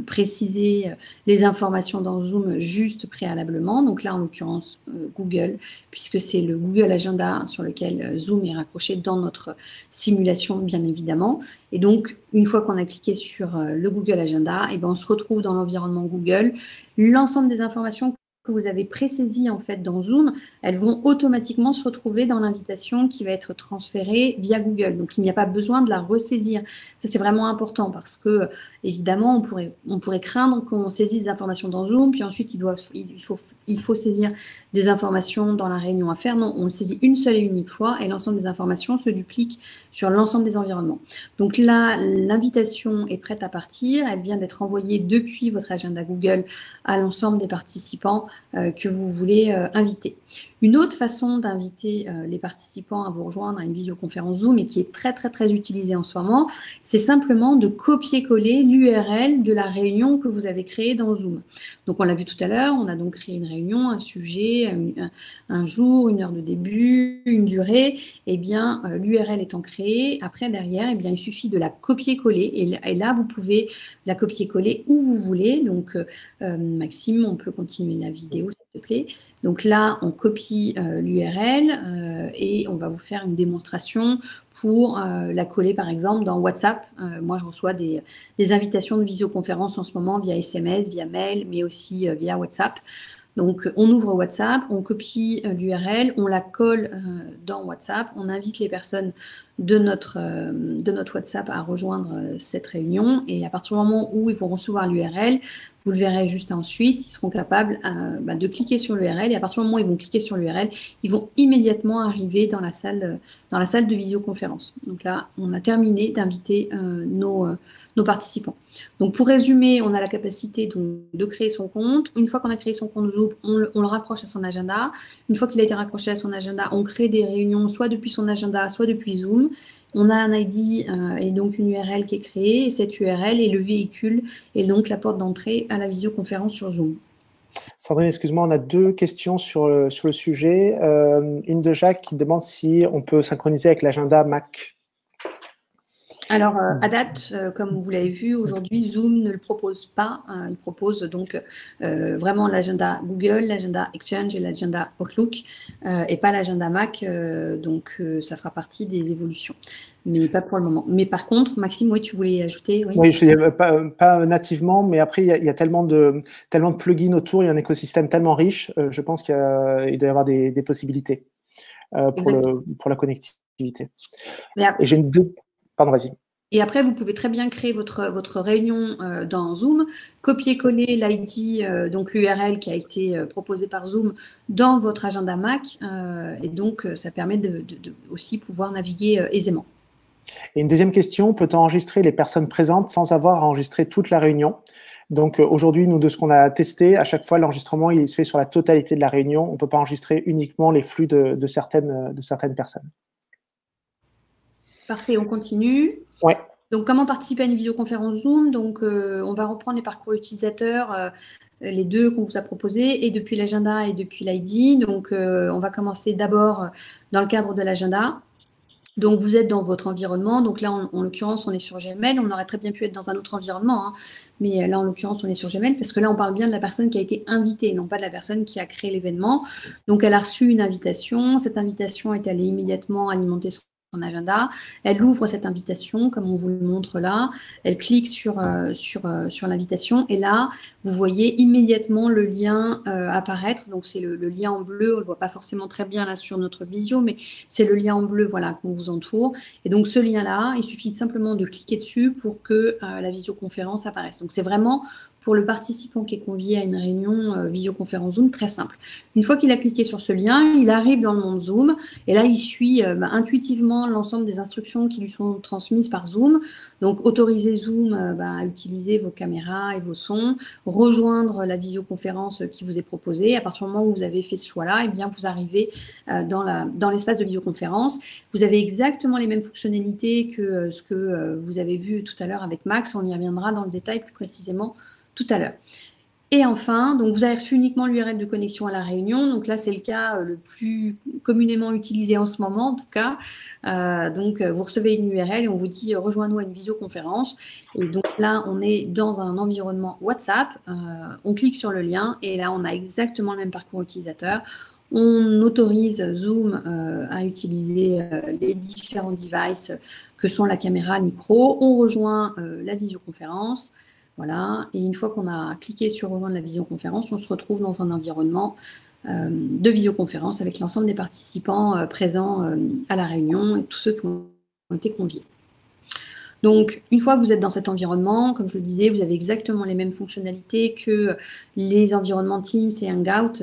précisé les informations dans Zoom juste préalablement. Donc là, en l'occurrence, Google, puisque c'est le Google Agenda sur lequel Zoom est raccroché dans notre simulation, bien évidemment. Et donc, une fois qu'on a cliqué sur le Google Agenda, eh bien, on se retrouve dans l'environnement Google. L'ensemble des informations que vous avez présaisies en fait dans Zoom, elles vont automatiquement se retrouver dans l'invitation qui va être transférée via Google. Donc, il n'y a pas besoin de la ressaisir. Ça, c'est vraiment important parce que, évidemment, on pourrait craindre qu'on saisisse des informations dans Zoom, puis ensuite, il faut saisir des informations dans la réunion à faire. Non, on le saisit une seule et unique fois et l'ensemble des informations se duplique sur l'ensemble des environnements. Donc là, l'invitation est prête à partir. Elle vient d'être envoyée depuis votre agenda Google à l'ensemble des participants que vous voulez inviter. Une autre façon d'inviter les participants à vous rejoindre à une visioconférence Zoom et qui est très, très, très utilisée en ce moment, c'est simplement de copier-coller l'URL de la réunion que vous avez créée dans Zoom. Donc, on l'a vu tout à l'heure, on a donc créé une réunion, un sujet, un jour, une heure de début, une durée. Eh bien, l'URL étant créée, après, derrière, eh bien, il suffit de la copier-coller. Et là, vous pouvez la copier-coller où vous voulez. Donc, Maxime, on peut continuer la vidéo, s'il te plaît. Donc là, on copie l'URL et on va vous faire une démonstration pour la coller, par exemple, dans WhatsApp. Moi, je reçois des invitations de visioconférence en ce moment via SMS, via mail, mais aussi via WhatsApp. Donc, on ouvre WhatsApp, on copie l'URL, on la colle dans WhatsApp, on invite les personnes de notre WhatsApp à rejoindre cette réunion. Et à partir du moment où ils vont recevoir l'URL, vous le verrez juste ensuite, ils seront capables de cliquer sur l'URL. Et à partir du moment où ils vont cliquer sur l'URL, ils vont immédiatement arriver dans la salle de visioconférence. Donc là, on a terminé d'inviter nos participants. Donc, pour résumer, on a la capacité donc, de créer son compte. Une fois qu'on a créé son compte Zoom, on le raccroche à son agenda. Une fois qu'il a été raccroché à son agenda, on crée des réunions soit depuis son agenda, soit depuis Zoom. On a un ID et donc une URL qui est créée. Et cette URL est le véhicule et donc la porte d'entrée à la visioconférence sur Zoom. Sandrine, excuse-moi, on a deux questions sur le sujet. Une de Jacques qui demande si on peut synchroniser avec l'agenda Mac. Alors, à date, comme vous l'avez vu, aujourd'hui, Zoom ne le propose pas. Il propose donc vraiment l'agenda Google, l'agenda Exchange et l'agenda Outlook, et pas l'agenda Mac. Donc, ça fera partie des évolutions, mais pas pour le moment. Mais par contre, Maxime, oui, tu voulais ajouter? Oui, je pas nativement, mais après, il y a tellement de plugins autour, il y a un écosystème tellement riche, je pense qu'il doit y avoir des possibilités pour la connectivité. Et j'ai Pardon, vas-y. Et après, vous pouvez très bien créer votre réunion dans Zoom, copier-coller l'ID, donc l'URL qui a été proposée par Zoom dans votre agenda Mac. Et donc, ça permet de aussi pouvoir naviguer aisément. Et une deuxième question, peut-on enregistrer les personnes présentes sans avoir à enregistrer toute la réunion? Donc aujourd'hui, nous, de ce qu'on a testé, à chaque fois, l'enregistrement, il se fait sur la totalité de la réunion. On ne peut pas enregistrer uniquement les flux de certaines personnes. Parfait, on continue. Ouais. Donc, comment participer à une visioconférence Zoom? Donc, on va reprendre les parcours utilisateurs, les deux qu'on vous a proposés, et depuis l'agenda et depuis l'ID. Donc, on va commencer d'abord dans le cadre de l'agenda. Donc, vous êtes dans votre environnement. Donc là, en l'occurrence, on est sur Gmail. On aurait très bien pu être dans un autre environnement, hein. Mais là, en l'occurrence, on est sur Gmail parce que là, on parle bien de la personne qui a été invitée, non pas de la personne qui a créé l'événement. Donc, elle a reçu une invitation. Cette invitation est allée immédiatement alimenter son agenda. Elle ouvre cette invitation, comme on vous le montre là. Elle clique sur l'invitation et là, vous voyez immédiatement le lien apparaître. Donc, c'est le lien en bleu. On ne le voit pas forcément très bien là sur notre visio, mais c'est le lien en bleu voilà, qu'on vous entoure. Et donc, ce lien-là, il suffit simplement de cliquer dessus pour que la visioconférence apparaisse. Donc, c'est vraiment pour le participant qui est convié à une réunion visioconférence Zoom, très simple. Une fois qu'il a cliqué sur ce lien, il arrive dans le monde Zoom et là, il suit intuitivement l'ensemble des instructions qui lui sont transmises par Zoom. Donc, autoriser Zoom à utiliser vos caméras et vos sons, rejoindre la visioconférence qui vous est proposée. À partir du moment où vous avez fait ce choix-là, eh bien, vous arrivez dans l'espace de visioconférence. Vous avez exactement les mêmes fonctionnalités que ce que vous avez vu tout à l'heure avec Max. On y reviendra dans le détail plus précisément tout à l'heure. Et enfin, donc vous avez reçu uniquement l'URL de connexion à la réunion. Donc là, c'est le cas le plus communément utilisé en ce moment, en tout cas. Donc, vous recevez une URL et on vous dit « Rejoins-nous à une visioconférence ». Et donc là, on est dans un environnement WhatsApp. On clique sur le lien et là, on a exactement le même parcours utilisateur. On autorise Zoom à utiliser les différents devices que sont la caméra, le micro. On rejoint la visioconférence. Voilà. Et une fois qu'on a cliqué sur rejoindre la visioconférence, on se retrouve dans un environnement de visioconférence avec l'ensemble des participants présents à la réunion et tous ceux qui ont été conviés. Donc, une fois que vous êtes dans cet environnement, comme je le disais, vous avez exactement les mêmes fonctionnalités que les environnements Teams et Hangout.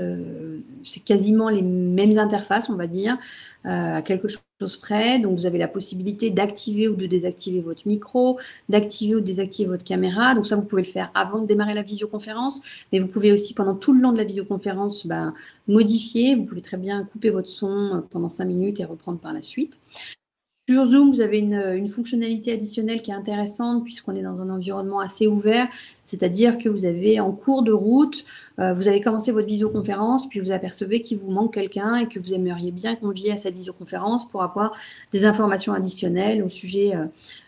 C'est quasiment les mêmes interfaces, on va dire, à quelque chose près. Donc, vous avez la possibilité d'activer ou de désactiver votre micro, d'activer ou de désactiver votre caméra. Donc, ça, vous pouvez le faire avant de démarrer la visioconférence, mais vous pouvez aussi, pendant tout le long de la visioconférence, modifier. Vous pouvez très bien couper votre son pendant 5 minutes et reprendre par la suite. Sur Zoom, vous avez une fonctionnalité additionnelle qui est intéressante puisqu'on est dans un environnement assez ouvert, c'est-à-dire que vous avez en cours de route, vous avez commencé votre visioconférence, puis vous apercevez qu'il vous manque quelqu'un et que vous aimeriez bien convier à cette visioconférence pour avoir des informations additionnelles au sujet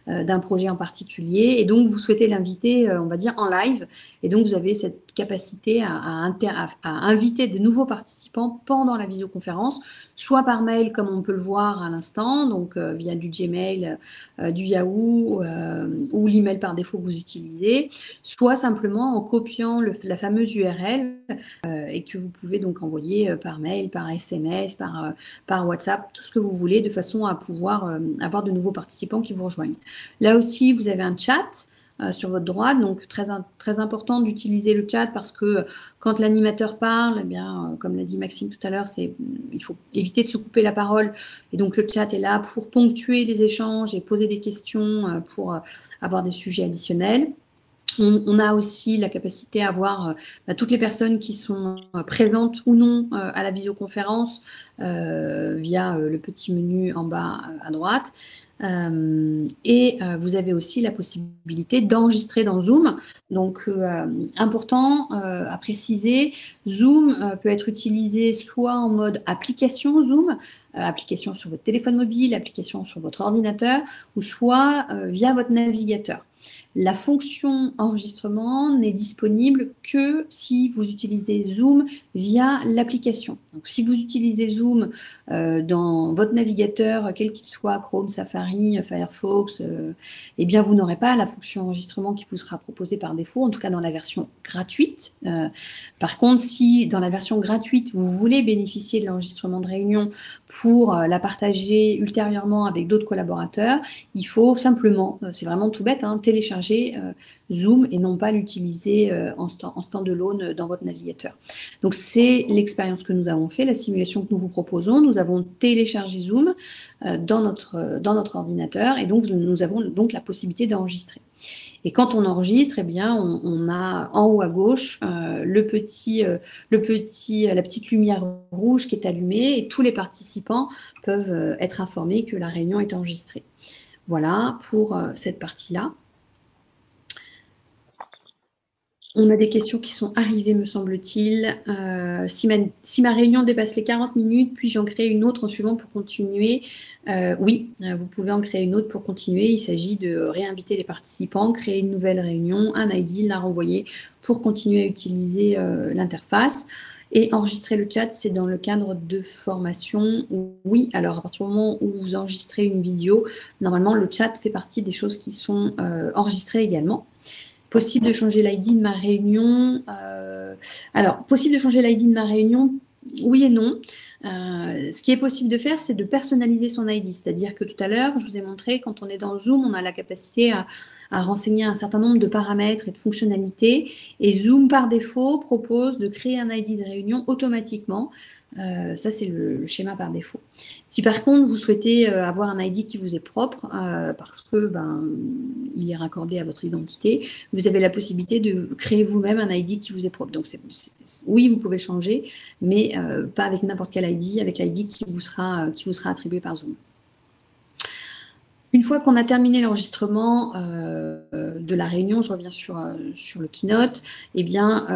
d'un projet en particulier. Et donc, vous souhaitez l'inviter, on va dire, en live. Et donc, vous avez cette capacité à inviter de nouveaux participants pendant la visioconférence, soit par mail, comme on peut le voir à l'instant, donc via du Gmail, du Yahoo ou l'email par défaut que vous utilisez, soit simplement en copiant la fameuse URL et que vous pouvez donc envoyer par mail, par SMS, par WhatsApp, tout ce que vous voulez, de façon à pouvoir avoir de nouveaux participants qui vous rejoignent. Là aussi, vous avez un chat sur votre droite, donc très important d'utiliser le chat parce que quand l'animateur parle, eh bien, comme l'a dit Maxime tout à l'heure, il faut éviter de se couper la parole. Et donc, le chat est là pour ponctuer les échanges et poser des questions pour avoir des sujets additionnels. On a aussi la capacité à voir toutes les personnes qui sont présentes ou non à la visioconférence via le petit menu en bas à droite. Et vous avez aussi la possibilité d'enregistrer dans Zoom. Donc, important à préciser, Zoom peut être utilisé soit en mode application Zoom, application sur votre téléphone mobile, application sur votre ordinateur, ou soit via votre navigateur. La fonction enregistrement n'est disponible que si vous utilisez Zoom via l'application. Donc, si vous utilisez Zoom dans votre navigateur, quel qu'il soit, Chrome, Safari, Firefox, eh bien, vous n'aurez pas la fonction enregistrement qui vous sera proposée par défaut, en tout cas dans la version gratuite. Par contre, si dans la version gratuite, vous voulez bénéficier de l'enregistrement de réunion pour la partager ultérieurement avec d'autres collaborateurs, il faut simplement, c'est vraiment tout bête, télécharger Zoom et non pas l'utiliser en stand-alone dans votre navigateur. Donc, c'est l'expérience que nous avons fait, la simulation que nous vous proposons. Nous avons téléchargé Zoom dans notre ordinateur et donc nous avons donc la possibilité d'enregistrer. Et quand on enregistre, eh bien, on a en haut à gauche la petite lumière rouge qui est allumée et tous les participants peuvent être informés que la réunion est enregistrée. Voilà pour cette partie-là. On a des questions qui sont arrivées, me semble-t-il. Si ma réunion dépasse les 40 minutes, puis-je en créer une autre en suivant pour continuer? Oui, vous pouvez en créer une autre pour continuer. Il s'agit de réinviter les participants, créer une nouvelle réunion, un ID, la renvoyer pour continuer à utiliser l'interface. Et enregistrer le chat, c'est dans le cadre de formation. Oui, alors à partir du moment où vous enregistrez une visio, normalement, le chat fait partie des choses qui sont enregistrées également. Possible de changer l'ID de ma réunion. Alors, possible de changer l'ID de ma réunion, oui et non. Ce qui est possible de faire, c'est de personnaliser son ID. C'est-à-dire que tout à l'heure, je vous ai montré, quand on est dans Zoom, on a la capacité à renseigner un certain nombre de paramètres et de fonctionnalités. Et Zoom, par défaut, propose de créer un ID de réunion automatiquement. Ça, c'est le schéma par défaut. Si par contre, vous souhaitez avoir un ID qui vous est propre, parce que il est raccordé à votre identité, vous avez la possibilité de créer vous-même un ID qui vous est propre. Donc, oui, vous pouvez le changer, mais pas avec n'importe quel ID, avec l'ID qui vous sera attribué par Zoom. Une fois qu'on a terminé l'enregistrement de la réunion, je reviens sur le Keynote, eh bien,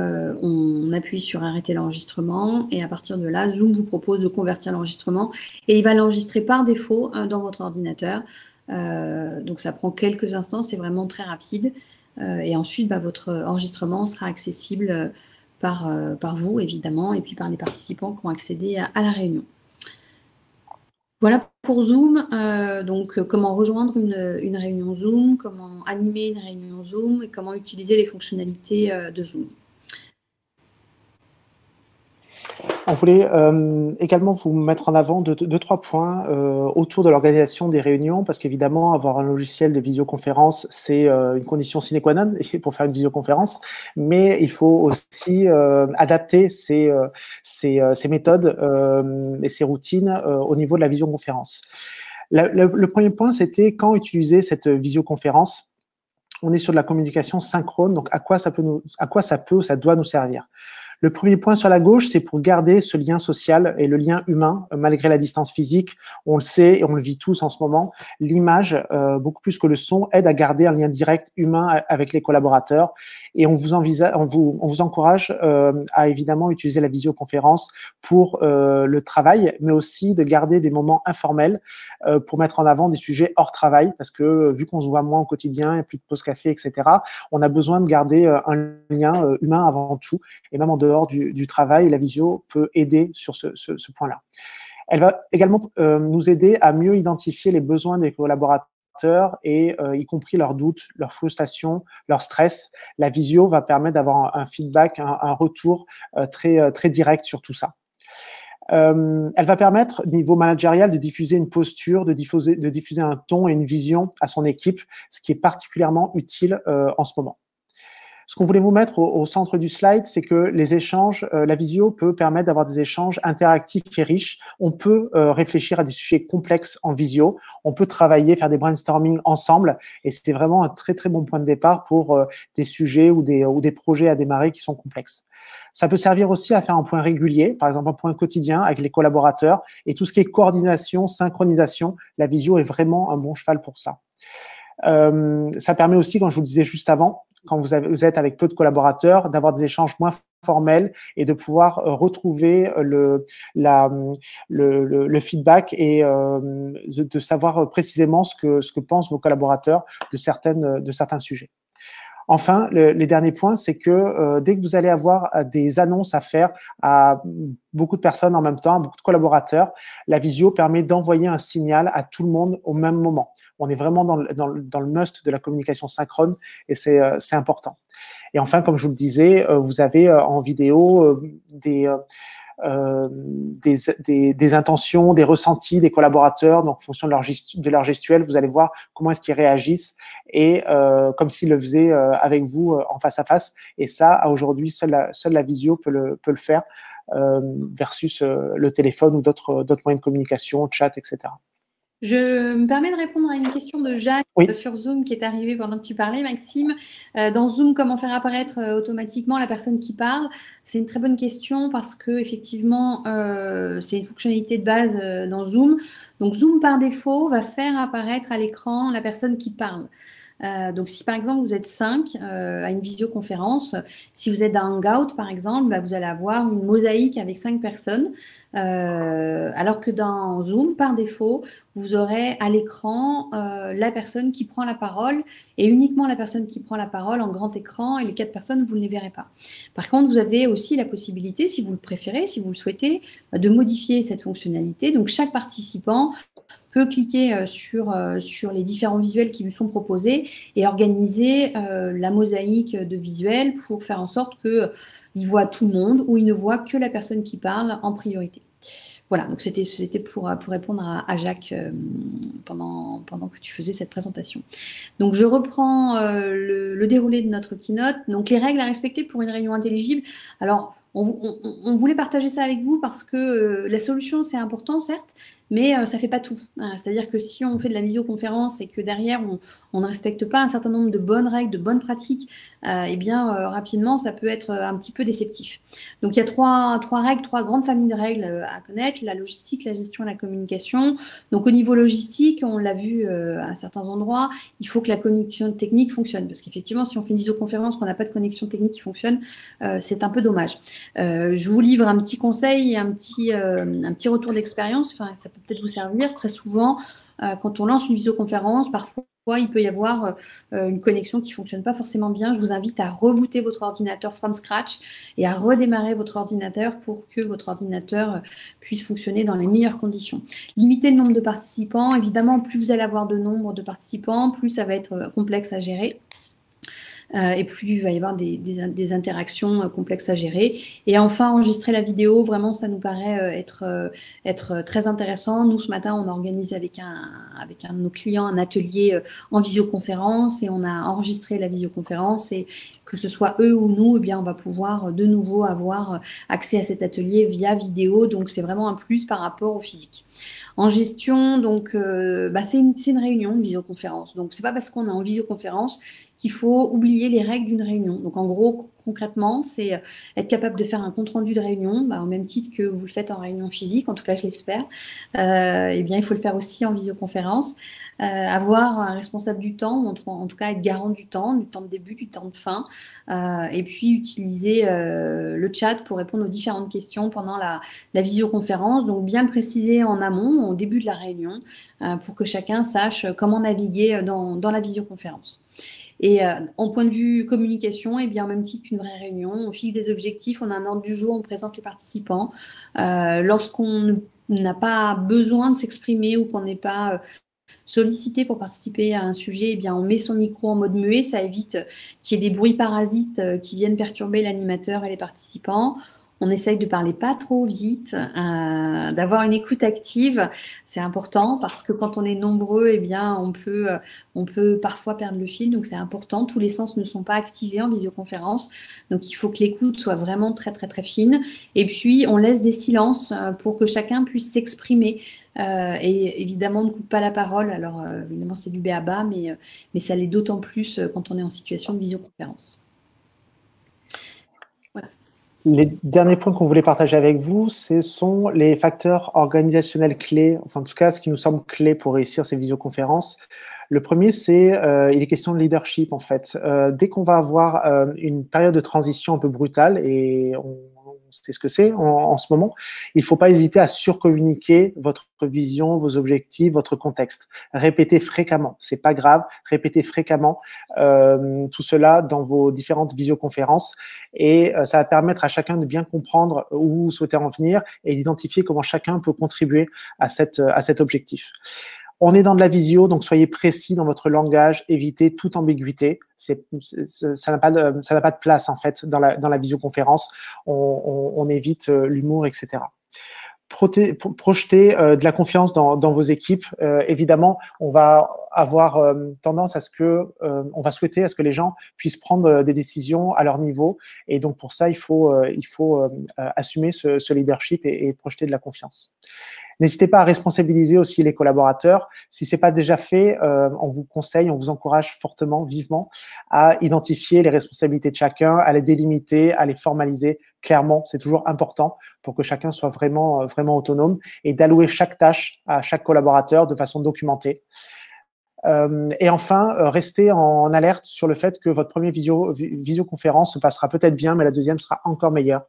on appuie sur arrêter l'enregistrement et à partir de là, Zoom vous propose de convertir l'enregistrement et il va l'enregistrer par défaut dans votre ordinateur. Donc, ça prend quelques instants, c'est vraiment très rapide. Et ensuite, votre enregistrement sera accessible par vous, évidemment, et puis par les participants qui ont accédé à la réunion. Voilà pour Zoom. Donc, comment rejoindre une réunion Zoom, comment animer une réunion Zoom et comment utiliser les fonctionnalités de Zoom. On voulait également vous mettre en avant deux, trois points autour de l'organisation des réunions, parce qu'évidemment, avoir un logiciel de visioconférence, c'est une condition sine qua non pour faire une visioconférence, mais il faut aussi adapter ces méthodes et ces routines au niveau de la visioconférence. Le premier point, c'était quand utiliser cette visioconférence. On est sur de la communication synchrone, donc à quoi ça doit nous servir. Le premier point sur la gauche, c'est pour garder ce lien social et le lien humain, malgré la distance physique. On le sait et on le vit tous en ce moment. L'image, beaucoup plus que le son, aide à garder un lien direct humain avec les collaborateurs. Et on vous encourage à évidemment utiliser la visioconférence pour le travail, mais aussi de garder des moments informels pour mettre en avant des sujets hors travail, parce que vu qu'on se voit moins au quotidien, il n'y a plus de pause café, etc., on a besoin de garder un lien humain avant tout, et même en dehors du travail, la visio peut aider sur ce point-là. Elle va également nous aider à mieux identifier les besoins des collaborateurs et y compris leurs doutes, leurs frustrations, leur stress. La visio va permettre d'avoir un feedback, un retour très direct sur tout ça. Elle va permettre, au niveau managérial, de diffuser une posture, de diffuser un ton et une vision à son équipe, ce qui est particulièrement utile en ce moment. Ce qu'on voulait vous mettre au centre du slide, c'est que les échanges, la visio peut permettre d'avoir des échanges interactifs et riches. On peut réfléchir à des sujets complexes en visio. On peut travailler, faire des brainstorming ensemble. Et c'était vraiment un très, très bon point de départ pour des sujets ou des projets à démarrer qui sont complexes. Ça peut servir aussi à faire un point régulier, par exemple un point quotidien avec les collaborateurs. Et tout ce qui est coordination, synchronisation, la visio est vraiment un bon cheval pour ça. Ça permet aussi, comme je vous le disais juste avant, quand vous êtes avec peu de collaborateurs, d'avoir des échanges moins formels et de pouvoir retrouver le feedback et de savoir précisément ce que pensent vos collaborateurs de certains sujets. Enfin, les derniers points, c'est que dès que vous allez avoir des annonces à faire à beaucoup de personnes en même temps, à beaucoup de collaborateurs, la visio permet d'envoyer un signal à tout le monde au même moment. On est vraiment dans le must de la communication synchrone et c'est important. Et enfin, comme je vous le disais, vous avez en vidéo des intentions, des ressentis des collaborateurs. Donc, en fonction de leur gestuelle, vous allez voir comment est-ce qu'ils réagissent et comme s'ils le faisaient avec vous en face à face. Et ça, aujourd'hui, seule la visio peut le faire versus le téléphone ou d'autres moyens de communication, chat, etc. Je me permets de répondre à une question de Jacques Oui. sur Zoom qui est arrivée pendant que tu parlais, Maxime. Dans Zoom, comment faire apparaître automatiquement la personne qui parle? C'est une très bonne question parce que effectivement, c'est une fonctionnalité de base dans Zoom. Donc Zoom par défaut va faire apparaître à l'écran la personne qui parle. Donc, si par exemple vous êtes 5 à une visioconférence, si vous êtes dans Hangout par exemple, bah, vous allez avoir une mosaïque avec 5 personnes, alors que dans Zoom, par défaut, vous aurez à l'écran la personne qui prend la parole et uniquement la personne qui prend la parole en grand écran et les 4 personnes, vous ne les verrez pas. Par contre, vous avez aussi la possibilité, si vous le préférez, si vous le souhaitez, de modifier cette fonctionnalité. Donc, chaque participant peut cliquer sur les différents visuels qui lui sont proposés et organiser la mosaïque de visuels pour faire en sorte qu'il voit tout le monde ou il ne voit que la personne qui parle en priorité. Voilà, donc c'était pour répondre à Jacques pendant que tu faisais cette présentation. Donc, je reprends le déroulé de notre keynote. Donc, les règles à respecter pour une réunion intelligible. Alors, on voulait partager ça avec vous parce que la solution, c'est important, certes, mais ça ne fait pas tout. C'est-à-dire que si on fait de la visioconférence et que derrière, on ne respecte pas un certain nombre de bonnes règles, de bonnes pratiques, eh bien, rapidement, ça peut être un petit peu déceptif. Donc, il y a trois règles, 3 grandes familles de règles à connaître, la logistique, la gestion et la communication. Donc, au niveau logistique, on l'a vu à certains endroits, il faut que la connexion technique fonctionne. Parce qu'effectivement, si on fait une visioconférence, qu'on n'a pas de connexion technique qui fonctionne, c'est un peu dommage. Je vous livre un petit conseil et un petit retour d'expérience. Enfin, ça peut peut-être vous servir. Très souvent, quand on lance une visioconférence, parfois, il peut y avoir une connexion qui ne fonctionne pas forcément bien. Je vous invite à rebooter votre ordinateur from scratch et à redémarrer votre ordinateur pour que votre ordinateur puisse fonctionner dans les meilleures conditions. Limitez le nombre de participants. Évidemment, plus vous allez avoir de nombre de participants, plus ça va être complexe à gérer. Et plus il va y avoir des interactions complexes à gérer. Et enfin, enregistrer la vidéo, vraiment, ça nous paraît être très intéressant. Nous, ce matin, on a organisé avec un de nos clients un atelier en visioconférence et on a enregistré la visioconférence et que ce soit eux ou nous, eh bien, on va pouvoir de nouveau avoir accès à cet atelier via vidéo. Donc, c'est vraiment un plus par rapport au physique. En gestion, donc, c'est une réunion, une visioconférence. Donc, c'est pas parce qu'on est en visioconférence qu'il faut oublier les règles d'une réunion. Donc, en gros, concrètement, c'est être capable de faire un compte-rendu de réunion, au même titre que vous le faites en réunion physique, en tout cas, je l'espère. Eh bien, il faut le faire aussi en visioconférence. Avoir un responsable du temps, ou en tout cas être garant du temps de début, du temps de fin, et puis utiliser le chat pour répondre aux différentes questions pendant la visioconférence. Donc, bien le préciser en amont, au début de la réunion, pour que chacun sache comment naviguer dans la visioconférence. Et en point de vue communication, eh bien, en même titre qu'une vraie réunion, on fixe des objectifs, on a un ordre du jour, on présente les participants. Lorsqu'on n'a pas besoin de s'exprimer ou qu'on n'est pas sollicité pour participer à un sujet, eh bien, on met son micro en mode muet. Ça évite qu'il y ait des bruits parasites qui viennent perturber l'animateur et les participants. On essaye de parler pas trop vite, d'avoir une écoute active. C'est important parce que quand on est nombreux, eh bien, on peut parfois perdre le fil. Donc, c'est important. Tous les sens ne sont pas activés en visioconférence. Donc, il faut que l'écoute soit vraiment très, très, très fine. Et puis, on laisse des silences pour que chacun puisse s'exprimer. Et évidemment, on ne coupe pas la parole. Alors, évidemment, c'est du b.a.-ba, mais ça l'est d'autant plus quand on est en situation de visioconférence. Voilà. Les derniers points qu'on voulait partager avec vous, ce sont les facteurs organisationnels clés, enfin en tout cas ce qui nous semble clé pour réussir ces visioconférences. Le premier, il est question de leadership en fait. Dès qu'on va avoir une période de transition un peu brutale, et on sait ce que c'est en ce moment, il ne faut pas hésiter à surcommuniquer votre vision, vos objectifs, votre contexte. Répétez fréquemment, c'est pas grave, répétez fréquemment tout cela dans vos différentes visioconférences et ça va permettre à chacun de bien comprendre où vous souhaitez en venir et d'identifier comment chacun peut contribuer à cet objectif. On est dans de la visio, donc soyez précis dans votre langage, évitez toute ambiguïté. Ça n'a pas de place en fait dans la visioconférence. On évite l'humour, etc. Projetez de la confiance dans vos équipes. Évidemment, on va avoir tendance à ce que, on va souhaiter à ce que les gens puissent prendre des décisions à leur niveau. Et donc pour ça, il faut assumer ce leadership et projeter de la confiance. N'hésitez pas à responsabiliser aussi les collaborateurs. Si c'est pas déjà fait, on vous conseille, on vous encourage fortement, vivement, à identifier les responsabilités de chacun, à les délimiter, à les formaliser clairement. C'est toujours important pour que chacun soit vraiment autonome et d'allouer chaque tâche à chaque collaborateur de façon documentée. Et enfin, restez en alerte sur le fait que votre première visioconférence se passera peut-être bien, mais la deuxième sera encore meilleure.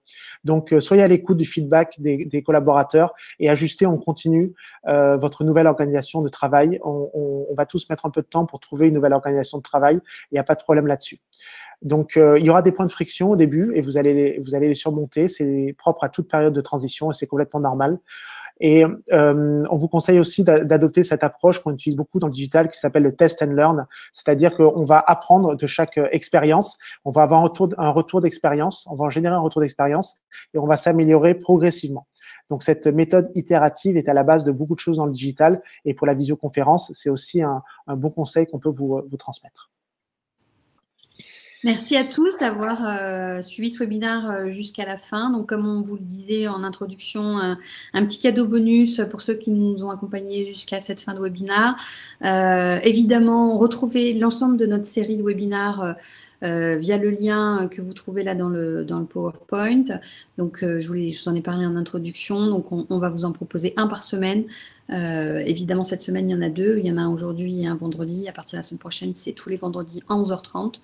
Donc, soyez à l'écoute du feedback des collaborateurs et ajustez en continu votre nouvelle organisation de travail. On va tous mettre un peu de temps pour trouver une nouvelle organisation de travail. Il n'y a pas de problème là-dessus. Donc, il y aura des points de friction au début et vous allez les surmonter. C'est propre à toute période de transition et c'est complètement normal. Et on vous conseille aussi d'adopter cette approche qu'on utilise beaucoup dans le digital qui s'appelle le test and learn, c'est-à-dire qu'on va apprendre de chaque expérience, on va avoir un retour d'expérience, on va en générer un retour d'expérience et on va s'améliorer progressivement. Donc cette méthode itérative est à la base de beaucoup de choses dans le digital et pour la visioconférence, c'est aussi un bon conseil qu'on peut vous transmettre. Merci à tous d'avoir suivi ce webinaire jusqu'à la fin. Donc, comme on vous le disait en introduction, un petit cadeau bonus pour ceux qui nous ont accompagnés jusqu'à cette fin de webinaire. Évidemment, retrouvez l'ensemble de notre série de webinaires via le lien que vous trouvez là dans le PowerPoint. Donc, je vous en ai parlé en introduction. Donc, on va vous en proposer un par semaine. Évidemment, cette semaine, il y en a 2. Il y en a un aujourd'hui et un vendredi. À partir de la semaine prochaine, c'est tous les vendredis à 11h30.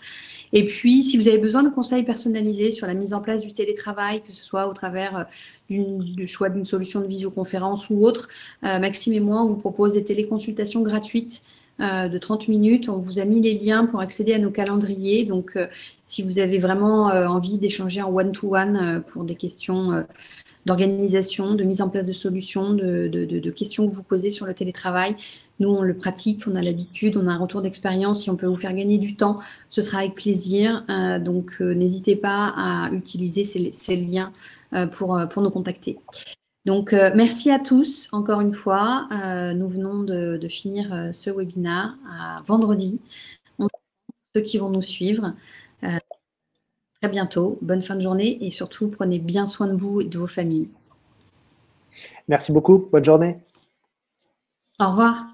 Et puis, si vous avez besoin de conseils personnalisés sur la mise en place du télétravail, que ce soit au travers du choix d'une solution de visioconférence ou autre, Maxime et moi, on vous propose des téléconsultations gratuites de 30 minutes. On vous a mis les liens pour accéder à nos calendriers. Donc, si vous avez vraiment envie d'échanger en one-to-one pour des questions d'organisation, de mise en place de solutions, de questions que vous posez sur le télétravail. Nous, on le pratique, on a l'habitude, on a un retour d'expérience. Si on peut vous faire gagner du temps, ce sera avec plaisir. Donc, n'hésitez pas à utiliser ces liens pour nous contacter. Donc, merci à tous, encore une fois. Nous venons de finir ce webinaire à vendredi. Ceux qui vont nous suivre, très bientôt. Bonne fin de journée et surtout, prenez bien soin de vous et de vos familles. Merci beaucoup. Bonne journée. Au revoir.